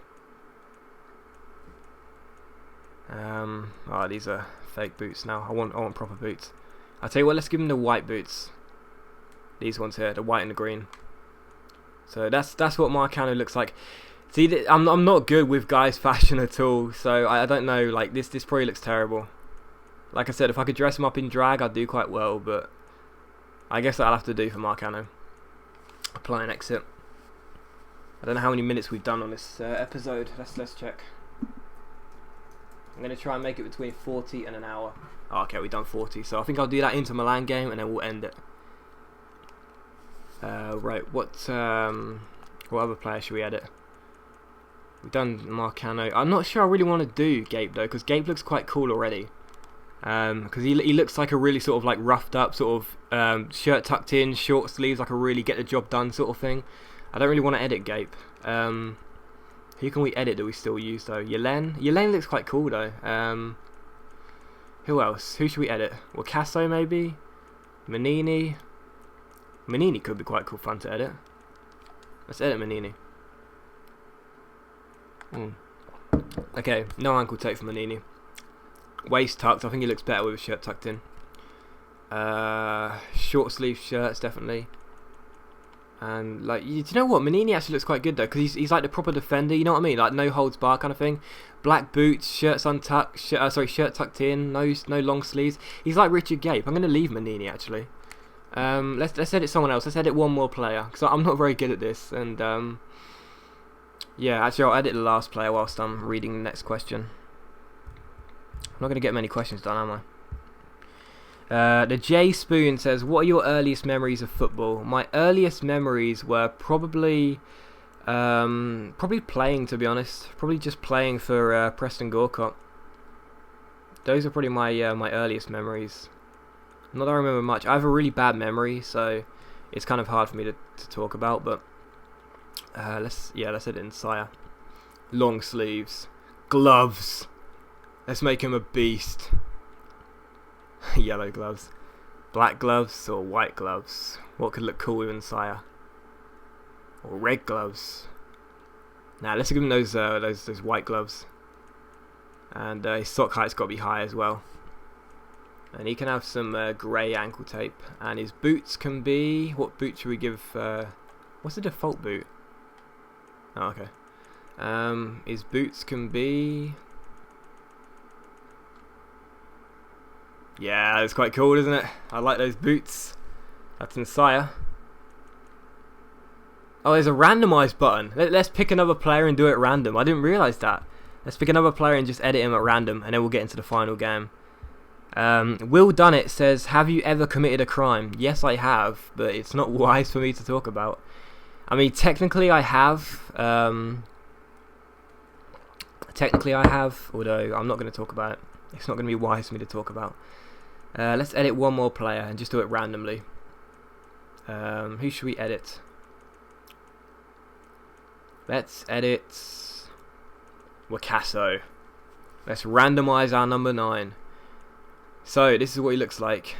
Oh, these are fake boots now. I want proper boots. I'll tell you what, let's give him the white boots. These ones here, the white and the green. So that's what Marcano looks like. See, I'm not good with guys' fashion at all, so I don't know. Like this probably looks terrible. Like I said, if I could dress him up in drag, I'd do quite well, but I guess that'll have to do for Marcano. Apply and exit. I don't know how many minutes we've done on this episode. Let's check. I'm going to try and make it between 40 and an hour. Oh, okay, we've done 40. So I think I'll do that Inter Milan game and then we'll end it. Right, what other player should we edit? We've done Marcano. I'm not sure I really want to do Gape though, because Gape looks quite cool already. Because he looks like a really sort of like roughed up sort of shirt tucked in, short sleeves, like a really get the job done sort of thing. I don't really want to edit Gape. Who can we edit that we still use though? Yelen looks quite cool though. Who else? Who should we edit? Wakaso maybe? Manini could be quite cool fun to edit. Let's edit Manini. Okay, no ankle tape for Manini. Waist tucked, I think he looks better with his shirt tucked in. Short sleeve shirts definitely. And like, do you know what? Manini actually looks quite good though, because he's like the proper defender. You know what I mean? Like no holds bar kind of thing. Black boots, shirts untucked. Shirt tucked in. No long sleeves. He's like Richard Gape. I'm gonna leave Manini actually. Let's edit someone else. Let's edit one more player, because I'm not very good at this. And yeah, actually I'll edit the last player whilst I'm reading the next question. I'm not gonna get many questions done, am I? The J Spoon says, what are your earliest memories of football? My earliest memories were probably playing, to be honest. Probably just playing for Preston Gorcott. Those are probably my my earliest memories. Not that I remember much. I have a really bad memory, so it's kind of hard for me to talk about. But let's edit in Sire. Long sleeves, gloves. Let's make him a beast. Yellow gloves, black gloves or white gloves. What could look cool with Sire? Or red gloves. Now let's give him those white gloves. And his sock height's got to be high as well. And he can have some grey ankle tape. And his boots can be, what boot should we give? What's the default boot? Oh, okay. His boots can be. Yeah, that's quite cool, isn't it? I like those boots. That's in Sire. Oh, there's a randomised button. Let's pick another player and do it random. I didn't realise that. Let's pick another player and just edit him at random, and then we'll get into the final game. Will Dunnett says, have you ever committed a crime? Yes, I have, but it's not wise for me to talk about. I mean, technically I have. Although I'm not going to talk about it. It's not going to be wise for me to talk about. Let's edit one more player and just do it randomly. Who should we edit? Let's edit Wakaso. Let's randomize our number 9. So this is what he looks like.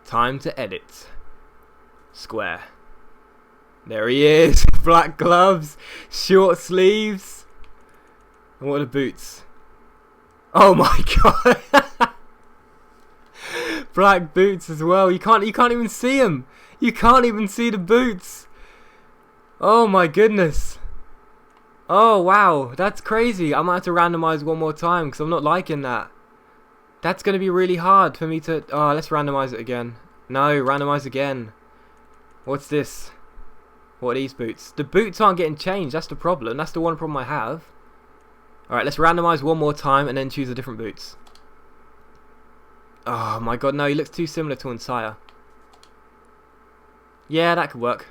Time to edit. Square. There he is. Black gloves, short sleeves. And what are the boots? Oh my god. Black boots as well. You can't even see them. You can't even see the boots. Oh my goodness. Oh wow, that's crazy. I might have to randomize one more time because I'm not liking that. That's going to be really hard for me to... Oh, let's randomize it again. No, randomize again. What's this? What are these boots? The boots aren't getting changed. That's the problem. That's the one problem I have. Alright, let's randomize one more time and then choose the different boots. Oh my god, no, he looks too similar to Nsire. Yeah, that could work.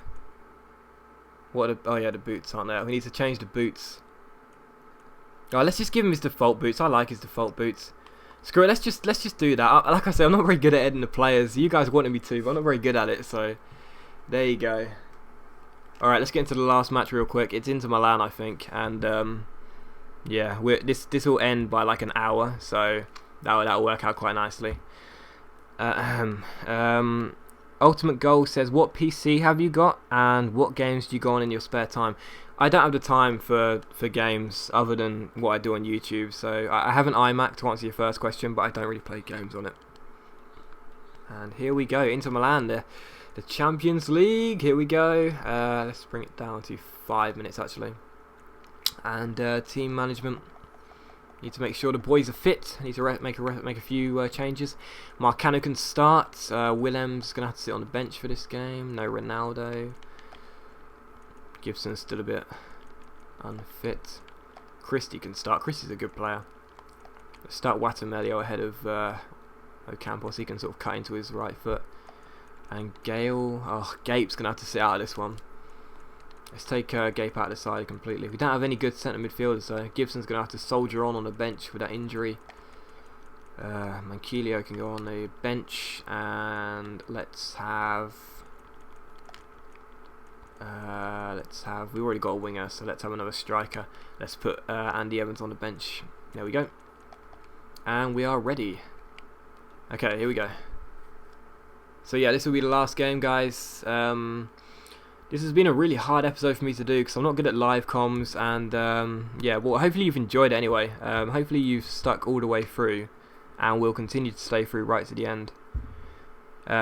Oh yeah, the boots aren't there. We need to change the boots. Alright, let's just give him his default boots. I like his default boots. Screw it, let's just do that. Like I said, I'm not very good at editing the players. You guys wanted me to, but I'm not very good at it, so there you go. Alright, let's get into the last match real quick. It's Inter Milan, I think, and yeah, this will end by like an hour, so that'll work out quite nicely. Ultimate Goal says, what PC have you got, and what games do you go on in your spare time? I don't have the time for games other than what I do on YouTube, so I have an iMac to answer your first question, but I don't really play games on it. And here we go, Inter Milan, the Champions League, here we go. Let's bring it down to 5 minutes actually. And team management, need to make sure the boys are fit. Need to make a few changes. Marcano can start. Willem's gonna have to sit on the bench for this game. No Ronaldo. Gibson's still a bit unfit. Christie can start. Christie's a good player. Let's start Watamelio ahead of Ocampos. He can sort of cut into his right foot. And Gale. Oh, Gape's gonna have to sit out of this one. Let's take Gape out of the side completely. We don't have any good centre midfielders, so Gibson's going to have to soldier on the bench with that injury. Manquillo can go on the bench, and let's have we've already got a winger, so let's have another striker. Let's put Andy Evans on the bench. There we go. And we are ready. Okay, here we go. So yeah, this will be the last game, guys. This has been a really hard episode for me to do because I'm not good at live comms, and yeah, well, hopefully you've enjoyed it anyway. Hopefully you've stuck all the way through and will continue to stay through right to the end.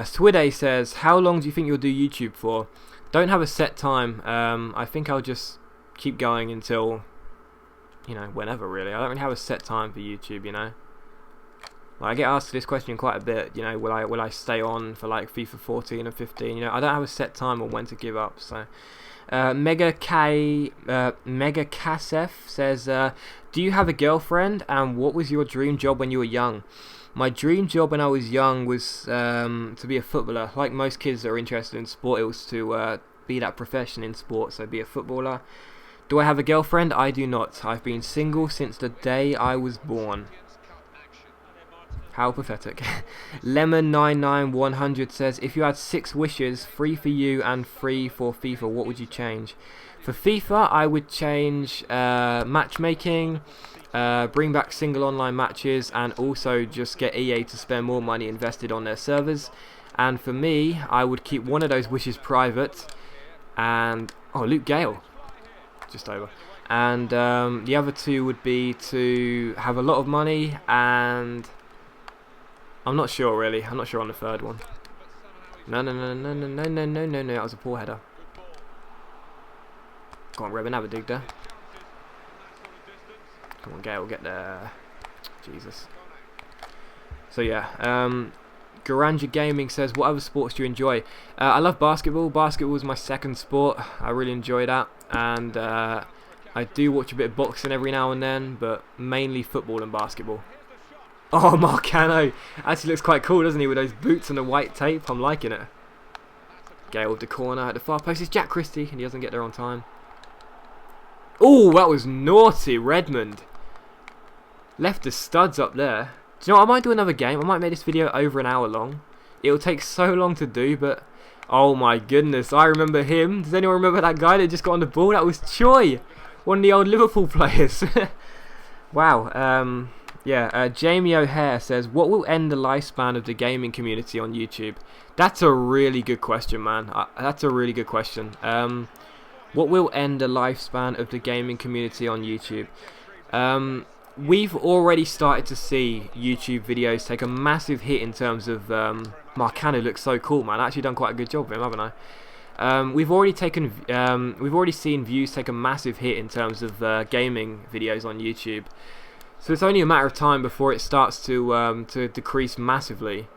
Swide says, how long do you think you'll do YouTube for? Don't have a set time. I think I'll just keep going until, you know, whenever really. I don't really have a set time for YouTube, you know. Like, I get asked this question quite a bit, you know, will I stay on for like FIFA 14 and 15, you know. I don't have a set time on when to give up, so. Mega Kasef says, do you have a girlfriend, and what was your dream job when you were young? My dream job when I was young was to be a footballer. Like most kids that are interested in sport, it was to be that profession in sport, so be a footballer. Do I have a girlfriend? I do not. I've been single since the day I was born. How pathetic. Lemon99100 says, if you had 6 wishes, 3 for you and 3 for FIFA, what would you change? For FIFA, I would change matchmaking, bring back single online matches, and also just get EA to spend more money invested on their servers. And for me, I would keep one of those wishes private, and oh, Luke Gale, just over. And the other 2 would be to have a lot of money, and I'm not sure really. I'm not sure on the third one. No, that was a poor header. Come on, Reben, have a dig there. Come on, Gale, get there. Jesus. So yeah, Garanja Gaming says, what other sports do you enjoy? I love basketball. Basketball is my second sport. I really enjoy that, and I do watch a bit of boxing every now and then, but mainly football and basketball. Oh, Marcano actually looks quite cool, doesn't he, with those boots and the white tape? I'm liking it. Gale with the corner at the far post. It's Jack Christie, and he doesn't get there on time. Oh, that was naughty, Redmond. Left the studs up there. Do you know what? I might do another game. I might make this video over an hour long. It'll take so long to do, but oh my goodness, I remember him. Does anyone remember that guy that just got on the ball? That was Choi, one of the old Liverpool players. Wow. Yeah, Jamie O'Hare says, what will end the lifespan of the gaming community on YouTube? That's a really good question, man. That's a really good question. What will end the lifespan of the gaming community on YouTube? We've already started to see YouTube videos take a massive hit in terms of... Marcano looks so cool, man. I actually done quite a good job with him, haven't I? We've already seen views take a massive hit in terms of gaming videos on YouTube. So it's only a matter of time before it starts to decrease massively.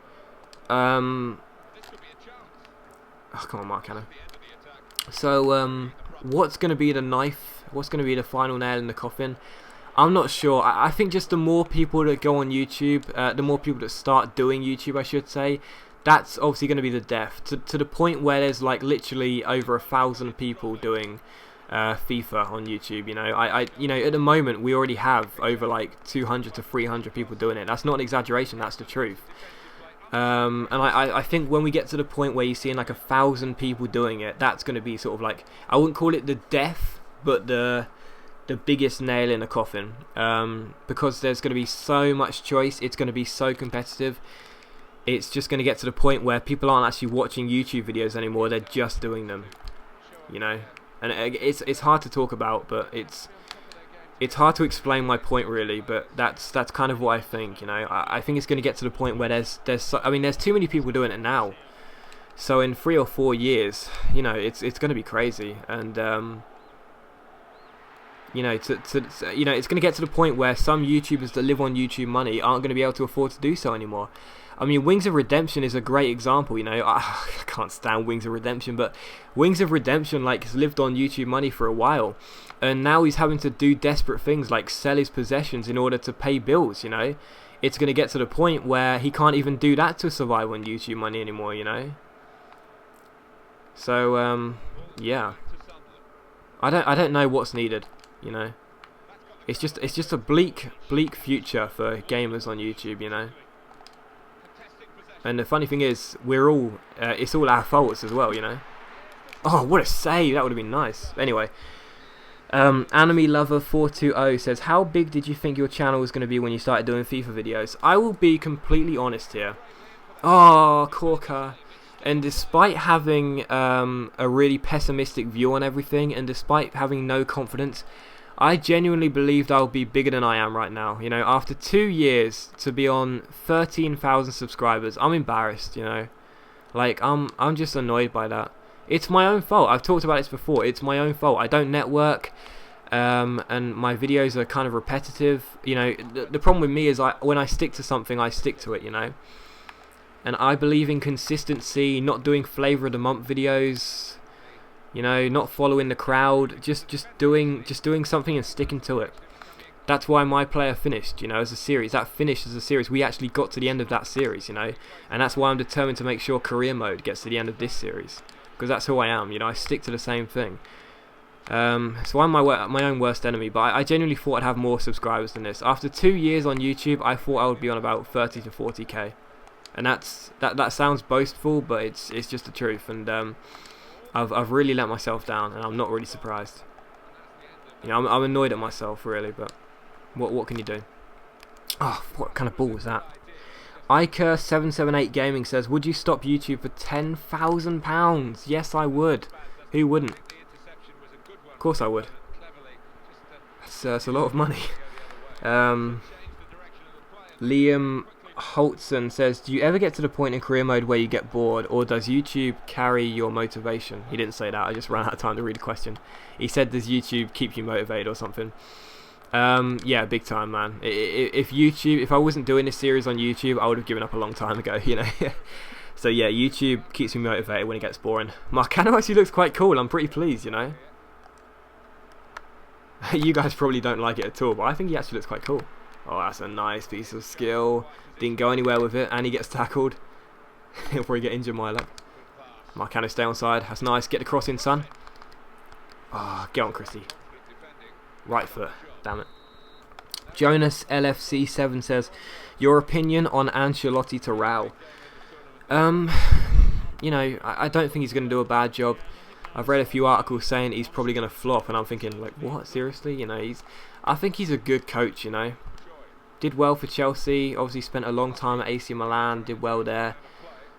Oh, come on, Marcano. So what's going to be the knife? What's going to be the final nail in the coffin? I'm not sure. I think just the more people that go on YouTube, the more people that start doing YouTube, I should say, that's obviously going to be the death. To the point where there's like literally over 1,000 people doing FIFA on YouTube. You know, you know, at the moment we already have over like 200 to 300 people doing it. That's not an exaggeration, that's the truth. And I think when we get to the point where you're seeing like 1,000 people doing it, that's going to be sort of like, I wouldn't call it the death, but the biggest nail in the coffin, because there's going to be so much choice. It's going to be so competitive. It's just going to get to the point where people aren't actually watching YouTube videos anymore. They're just doing them, you know. And it's hard to talk about, but it's hard to explain my point really. But that's kind of what I think, you know. I think it's going to get to the point where there's too many people doing it now. So in 3 or 4 years, you know, it's going to be crazy. And you know, it's going to get to the point where some YouTubers that live on YouTube money aren't going to be able to afford to do so anymore. I mean, Wings of Redemption is a great example, you know. I can't stand Wings of Redemption, but Wings of Redemption, like, has lived on YouTube money for a while, and now he's having to do desperate things like sell his possessions in order to pay bills, you know. It's going to get to the point where he can't even do that to survive on YouTube money anymore, you know. So, yeah. I don't know what's needed, you know. It's just a bleak future for gamers on YouTube, you know. And the funny thing is, we're all, it's all our faults as well, you know. Oh, what a save! That would have been nice. Anyway, Anime Lover 420 says, how big did you think your channel was going to be when you started doing FIFA videos? I will be completely honest here. Oh, Corker. And despite having a really pessimistic view on everything, and despite having no confidence, I genuinely believed I'll be bigger than I am right now. You know, after 2 years to be on 13,000 subscribers, I'm embarrassed, you know. Like, I'm just annoyed by that. It's my own fault. I've talked about this before. It's my own fault. I don't network, and my videos are kind of repetitive. You know, the problem with me is when I stick to something, I stick to it, you know. And I believe in consistency, not doing flavor of the month videos. You know, not following the crowd, just doing something and sticking to it. That's why My Player finished, you know, as a series. That finished as a series. We actually got to the end of that series, you know, and that's why I'm determined to make sure career mode gets to the end of this series, because that's who I am, you know. I stick to the same thing. So I'm my own worst enemy, but I genuinely thought I'd have more subscribers than this. After 2 years on YouTube, I thought I would be on about 30 to 40k, and that sounds boastful, but it's just the truth. And I've really let myself down, and I'm not really surprised. You know, I'm annoyed at myself, really, but what can you do? Oh, what kind of ball was that? Iker778 Gaming says, would you stop YouTube for £10,000? Yes, I would. Who wouldn't? Of course I would. That's a lot of money. Liam Holtzen says, do you ever get to the point in career mode where you get bored, or does YouTube carry your motivation? He didn't say that, I just ran out of time to read the question. He said, does YouTube keep you motivated or something? Yeah, big time, man. If I wasn't doing this series on YouTube, I would have given up a long time ago, you know. So yeah, YouTube keeps me motivated when it gets boring. Marcano actually looks quite cool. I'm pretty pleased, you know. You guys probably don't like it at all, but I think he actually looks quite cool. Oh, that's a nice piece of skill. Didn't go anywhere with it, and he gets tackled. He'll probably get injured, my luck. Marcano, stay on side. That's nice. Get the cross in, son. Ah, get on, Christy. Right foot. Damn it. Jonas LFC7 says, your opinion on Ancelotti to Raul? You know, I don't think he's going to do a bad job. I've read a few articles saying he's probably going to flop, and I'm thinking, like, what? Seriously? You know, I think he's a good coach, you know. Did well for Chelsea, obviously spent a long time at AC Milan, did well there.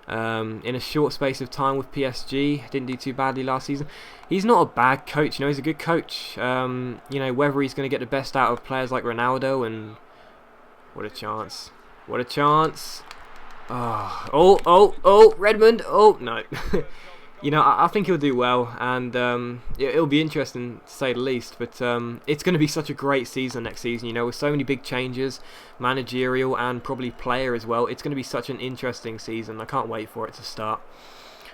In a short space of time with PSG, didn't do too badly last season. He's not a bad coach, you know, he's a good coach. You know, whether he's going to get the best out of players like Ronaldo, and what a chance. What a chance. Oh, Redmond, oh, no. You know, I think he'll do well, and it'll be interesting to say the least, but it's going to be such a great season next season, you know, with so many big changes, managerial and probably player as well. It's going to be such an interesting season. I can't wait for it to start.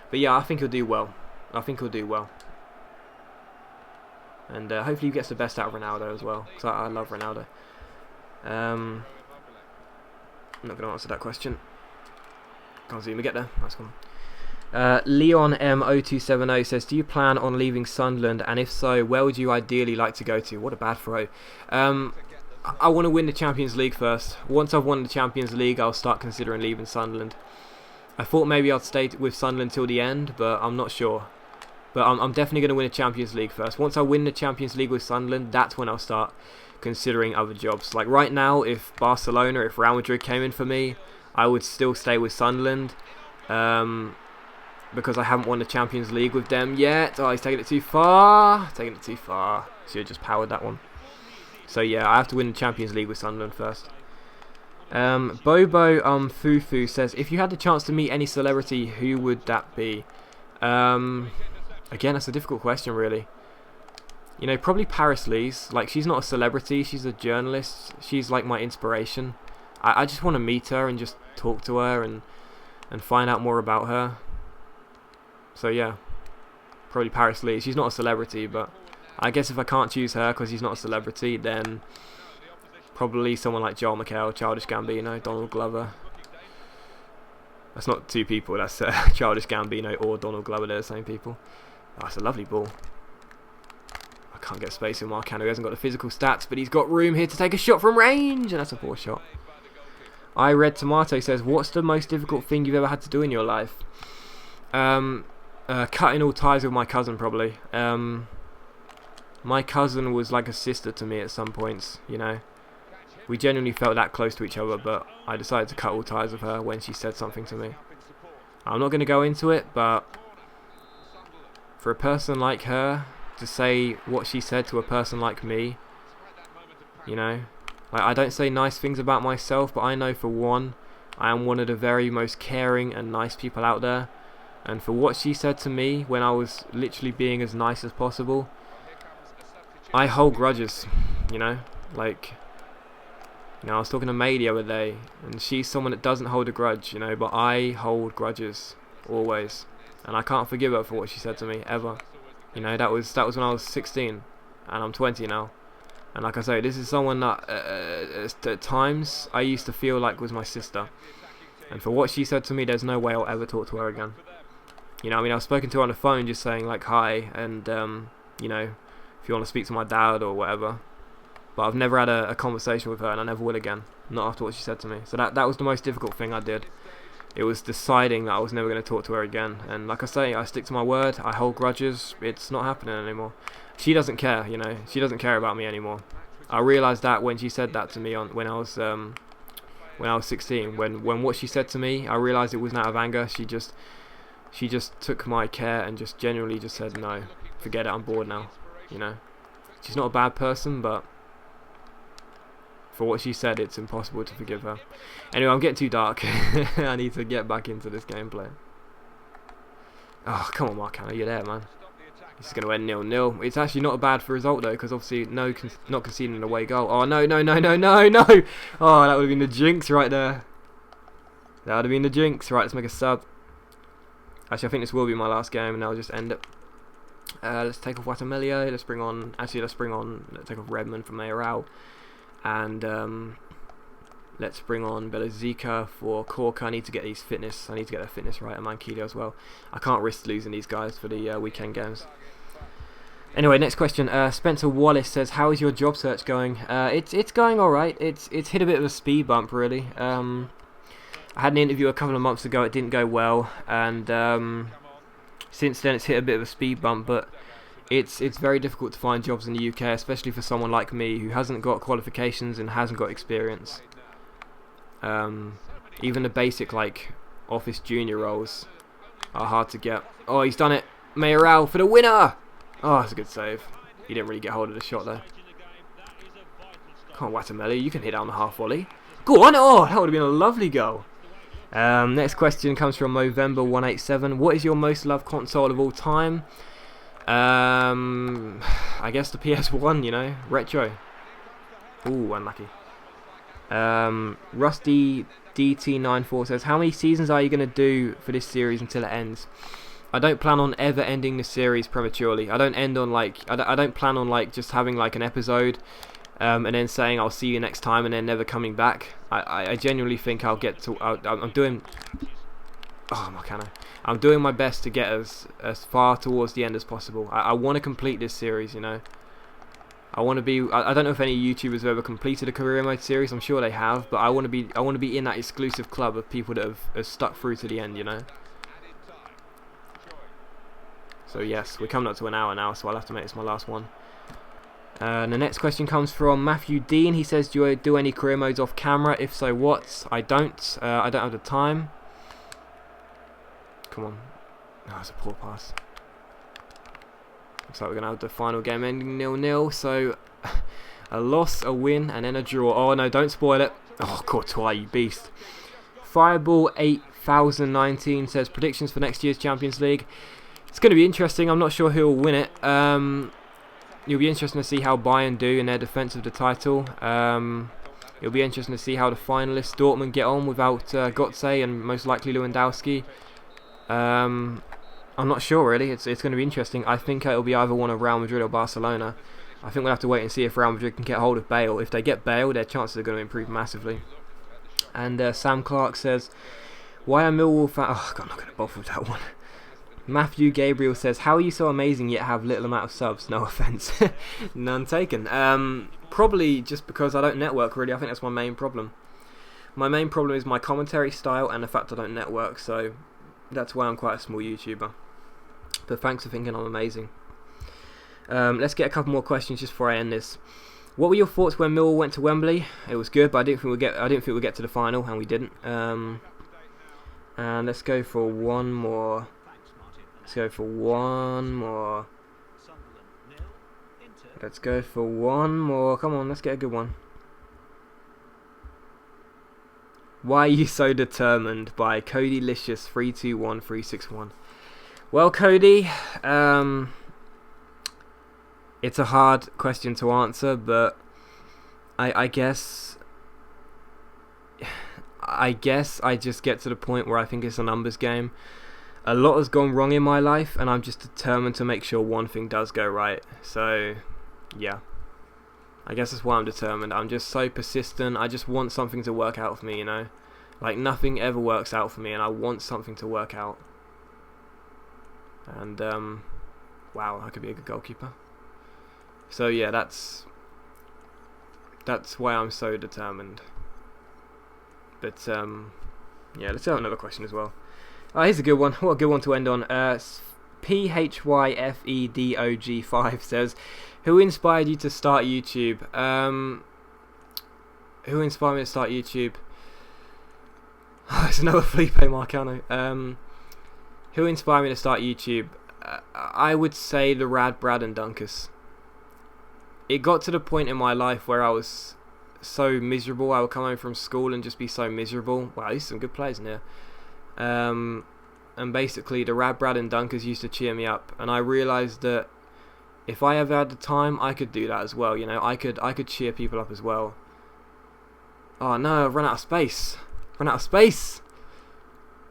But yeah, I think he'll do well. I think he'll do well. And hopefully he gets the best out of Ronaldo as well, because I love Ronaldo. I'm not going to answer that question. Can't see him get there. Nice one. Leon M0270 says, do you plan on leaving Sunderland, and if so, where would you ideally like to go to? What a bad throw. I want to win the Champions League first. Once I've won the Champions League, I'll start considering leaving Sunderland. I thought maybe I'd stay with Sunderland till the end, but I'm not sure. But I'm definitely going to win the Champions League first. Once I win the Champions League with Sunderland, that's when I'll start considering other jobs. Like right now, if Barcelona, if Real Madrid came in for me, I would still stay with Sunderland. Because I haven't won the Champions League with them yet. Oh, he's taking it too far. Taking it too far. Should have just powered that one. So yeah, I have to win the Champions League with Sunderland first. Bobo Fufu says, if you had the chance to meet any celebrity, who would that be? Again, that's a difficult question, really. You know, probably Paris Lees. Like, she's not a celebrity, she's a journalist. She's like my inspiration. I just want to meet her and just talk to her and find out more about her. So yeah, probably Paris Lees. She's not a celebrity, but I guess if I can't choose her because she's not a celebrity, then probably someone like Joel McHale, Childish Gambino, Donald Glover. That's not two people, that's Childish Gambino or Donald Glover, they're the same people. Oh, that's a lovely ball. I can't get space in Marcano, he hasn't got the physical stats, but he's got room here to take a shot from range, and that's a poor shot. I Red Tomato says, what's the most difficult thing you've ever had to do in your life? Cutting all ties with my cousin, probably. My cousin was like a sister to me at some points, you know. We genuinely felt that close to each other, but I decided to cut all ties with her when she said something to me. I'm not going to go into it, but for a person like her to say what she said to a person like me, you know, like, I don't say nice things about myself, but I know for one, I am one of the very most caring and nice people out there. And for what she said to me when I was literally being as nice as possible, I hold grudges, you know. Like, you know, I was talking to May the other day, and she's someone that doesn't hold a grudge, you know, but I hold grudges, always. And I can't forgive her for what she said to me, ever. You know, that was when I was 16, and I'm 20 now. And like I say, this is someone that at times I used to feel like was my sister. And for what she said to me, there's no way I'll ever talk to her again. You know, I mean, I've spoken to her on the phone just saying like hi, and you know, if you want to speak to my dad or whatever. But I've never had a conversation with her, and I never will again. Not after what she said to me. So that was the most difficult thing I did. It was deciding that I was never going to talk to her again. And like I say, I stick to my word. I hold grudges. It's not happening anymore. She doesn't care, you know. She doesn't care about me anymore. I realised that when she said that to me when I was 16. When what she said to me, I realised it wasn't out of anger. She just took my care and just genuinely just said, no, forget it, I'm bored now, you know. She's not a bad person, but for what she said, it's impossible to forgive her. Anyway, I'm getting too dark. I need to get back into this gameplay. Oh, come on, Marcano, you're there, man. This is going to end 0-0. It's actually not a bad result, though, because obviously not conceding an away goal. Oh, no, no, no, no, no, no! Oh, that would have been the jinx right there. That would have been the jinx. Right, let's make a sub. Actually, I think this will be my last game, and I'll just end it. Let's take off Watermelio. Let's take off Redmond from Mayoral. And let's bring on Belazika for Cork. I need to get their fitness right, and Mankido as well. I can't risk losing these guys for the weekend games. Anyway, next question. Spencer Wallace says, how is your job search going? It's going alright. It's hit a bit of a speed bump, really. I had an interview a couple of months ago. It didn't go well, and since then it's hit a bit of a speed bump, but it's very difficult to find jobs in the UK, especially for someone like me who hasn't got qualifications and hasn't got experience. Even the basic like office junior roles are hard to get. Oh, he's done it. Mayoral for the winner. Oh, that's a good save. He didn't really get hold of the shot though. Come on, Watermelli, you can hit down the half volley. Go on. Oh, that would have been a lovely goal. Next question comes from Movember187. What is your most loved console of all time? I guess the PS1, you know, retro. Ooh, unlucky. Rusty DT94 says, how many seasons are you going to do for this series until it ends? I don't plan on ever ending the series prematurely. I don't plan on like just having like an episode and then saying I'll see you next time and then never coming back. I genuinely think I'll get to. I'm doing. Oh, Marcano. I'm doing my best to get as far towards the end as possible. I want to complete this series, you know. I want to be. I don't know if any YouTubers have ever completed a career mode series. I'm sure they have, but I want to be. I want to be in that exclusive club of people that have stuck through to the end. You know. So yes, we're coming up to an hour now, so I'll have to make this my last one. The next question comes from Matthew Dean. He says, "Do you do any career modes off camera? If so, what?" I don't. I don't have the time. Come on. Oh, that's a poor pass. Looks like we're going to have the final game ending 0-0. So, a loss, a win, and then a draw. Oh, no, don't spoil it. Oh, Courtois, you beast. Fireball 8019 says, predictions for next year's Champions League. It's going to be interesting. I'm not sure who will win it. It'll be interesting to see how Bayern do in their defence of the title. It'll be interesting to see how the finalists Dortmund get on without Götze and most likely Lewandowski. I'm not sure really. It's going to be interesting. I think it'll be either one of Real Madrid or Barcelona. I think we'll have to wait and see if Real Madrid can get hold of Bale. If they get Bale, their chances are going to improve massively. And Sam Clark says, "Why are Millwall fans?" Oh, God, I'm not going to bother with that one. Matthew Gabriel says, "How are you so amazing yet have little amount of subs?" No offence. None taken. Probably just because I don't network really. I think that's my main problem. My main problem is my commentary style and the fact I don't network. So that's why I'm quite a small YouTuber. But thanks for thinking I'm amazing. Let's get a couple more questions just before I end this. What were your thoughts when Millwall went to Wembley? It was good, but I didn't think we'd get to the final, and we didn't. And let's go for one more. Let's go for one more. Let's go for one more. Come on, let's get a good one. Why are you so determined? By Cody Licious 321361. Well, Cody, it's a hard question to answer, but I guess I just get to the point where I think it's a numbers game. A lot has gone wrong in my life, and I'm just determined to make sure one thing does go right. So, yeah. I guess that's why I'm determined. I'm just so persistent. I just want something to work out for me, you know. Like, nothing ever works out for me, and I want something to work out. And, wow, I could be a good goalkeeper. So, yeah, that's why I'm so determined. But, yeah, let's have another question as well. Here's a good one. What a good one to end on. PHYFEDOG5 says, who inspired you to start YouTube? Who inspired me to start YouTube? It's another Felipe Marcano. Who inspired me to start YouTube? I would say the Rad, Brad and Dunkus. It got to the point in my life where I was so miserable. I would come home from school and just be so miserable. Wow, these are some good players in here. And basically the Rad, Brad and Dunkers used to cheer me up, and I realised that if I ever had the time, I could do that as well. You know, I could cheer people up as well. Oh no, I've run out of space.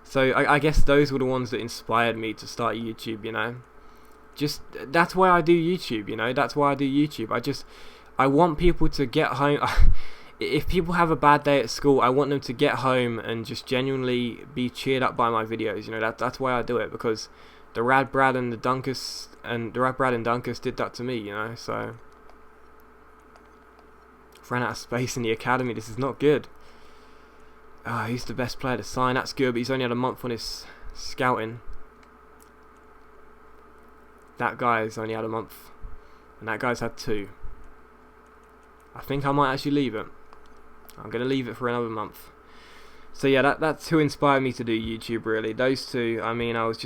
So I guess those were the ones that inspired me to start YouTube. You know, just that's why I do YouTube. You know, that's why I do YouTube. I want people to get home. If people have a bad day at school, I want them to get home and just genuinely be cheered up by my videos. You know, that's why I do it, because the Rad Brad and Dunkus did that to me. You know, so I've ran out of space in the academy. This is not good. He's the best player to sign. That's good, but he's only had a month on his scouting. That guy's only had a month, and that guy's had 2. I think I might actually leave it. I'm going to leave it for another month. So yeah, that's who inspired me to do YouTube, really. Those two, I mean, I'd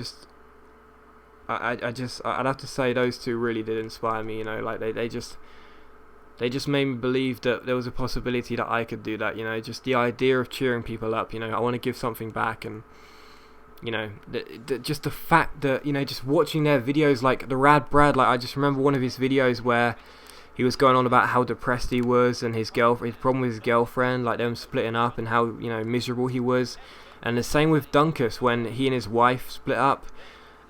have to say those two really did inspire me, you know, like they just made me believe that there was a possibility that I could do that, you know, just the idea of cheering people up, you know, I want to give something back, and, you know, just the fact that, you know, just watching their videos, like the Rad Brad, like I just remember one of his videos where he was going on about how depressed he was and his problem with his girlfriend, like them splitting up, and how, you know, miserable he was. And the same with Dunkus, when he and his wife split up,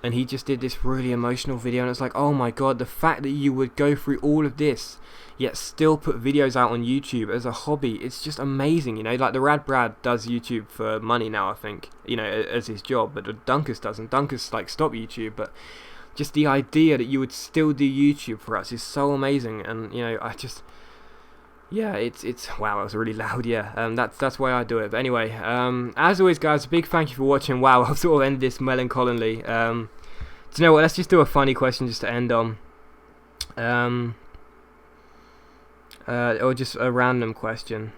and he just did this really emotional video, and it's like, oh my god, the fact that you would go through all of this yet still put videos out on YouTube as a hobby, it's just amazing, you know. Like the Rad Brad does YouTube for money now, I think, you know, as his job, but Dunkus doesn't. Dunkus like stopped YouTube, but just the idea that you would still do YouTube for us is so amazing. And you know, I just, yeah, it's wow, that was really loud. Yeah, that's why I do it. But anyway, as always, guys, a big thank you for watching. Wow, I've sort of ended this melancholy. Do you know what? Let's just do a funny question just to end on. Or just a random question.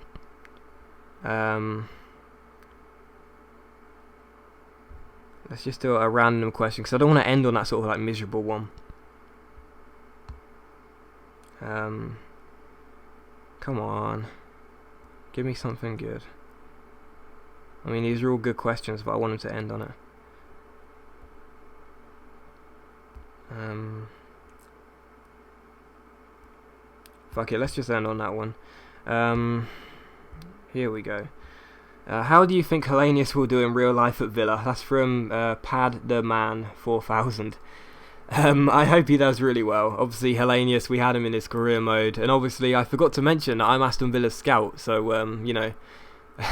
Let's just do a random question, because I don't want to end on that sort of like miserable one. Come on, give me something good. I mean, these are all good questions, but I want them to end on it. Fuck it, let's just end on that one. Here we go. How do you think Hellenius will do in real life at Villa? That's from Pad the Man 4000. I hope he does really well. Obviously, Hellenius, we had him in his career mode, and obviously, I forgot to mention that I'm Aston Villa's scout, so you know,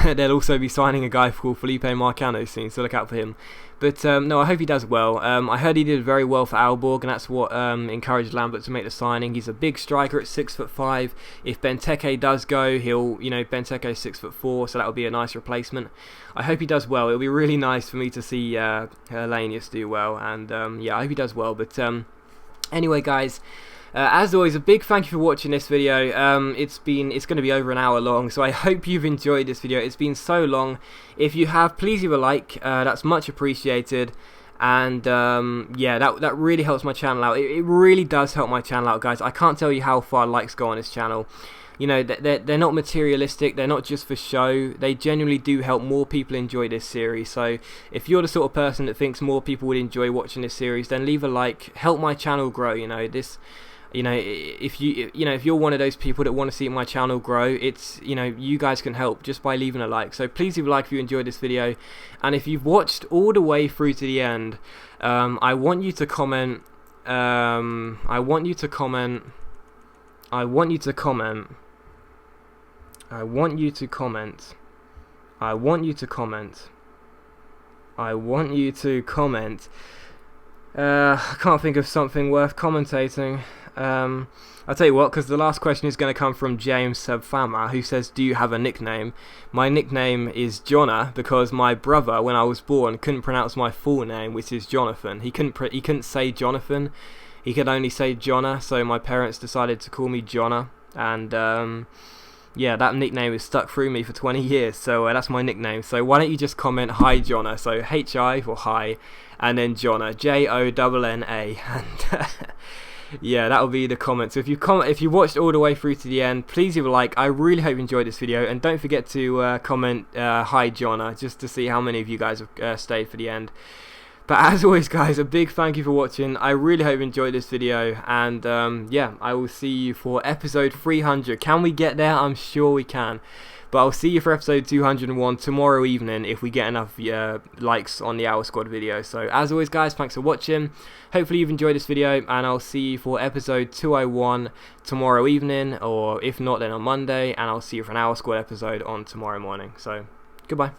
they'll also be signing a guy called Felipe Marcano soon, so look out for him. But no, I hope he does well. I heard he did very well for Aalborg, and that's what encouraged Lambert to make the signing. He's a big striker at 6'5". If Benteke does go, he'll, you know, Benteke's 6'4", so that'll be a nice replacement. I hope he does well. It'll be really nice for me to see Hellenius do well, and yeah, I hope he does well. But anyway, guys. As always, a big thank you for watching this video. It's going to be over an hour long, so I hope you've enjoyed this video. It's been so long. If you have, please leave a like. That's much appreciated. And yeah, that really helps my channel out. It really does help my channel out, guys. I can't tell you how far likes go on this channel. You know, they're not materialistic. They're not just for show. They genuinely do help more people enjoy this series. So if you're the sort of person that thinks more people would enjoy watching this series, then leave a like. Help my channel grow. You know, this. You know, if you're one of those people that want to see my channel grow, it's, you know, you guys can help just by leaving a like. So please leave a like if you enjoyed this video, and if you've watched all the way through to the end, I want you to comment. I want you to comment. I want you to comment. I want you to comment. I want you to comment. I want you to comment. I can't think of something worth commentating. I'll tell you what, because the last question is going to come from James Sabfama, who says, do you have a nickname? My nickname is Jonna, because my brother, when I was born, couldn't pronounce my full name, which is Jonathan. He couldn't say Jonathan. He could only say Jonna, so my parents decided to call me Jonna, and yeah, that nickname is stuck through me for 20 years, so that's my nickname. So why don't you just comment hi Jonna, so H-I for hi, and then Jonna, J-O-N-N-A, and yeah, that'll be the comment. So if you watched all the way through to the end, please leave a like. I really hope you enjoyed this video, and don't forget to comment hi Jonna, just to see how many of you guys have stayed for the end. But as always, guys, a big thank you for watching. I really hope you enjoyed this video, and yeah, I will see you for episode 300. Can we get there? I'm sure we can. But I'll see you for episode 201 tomorrow evening if we get enough likes on the Hour Squad video. So as always, guys, thanks for watching. Hopefully you've enjoyed this video, and I'll see you for episode 201 tomorrow evening, or if not, then on Monday, and I'll see you for an Hour Squad episode on tomorrow morning. So goodbye.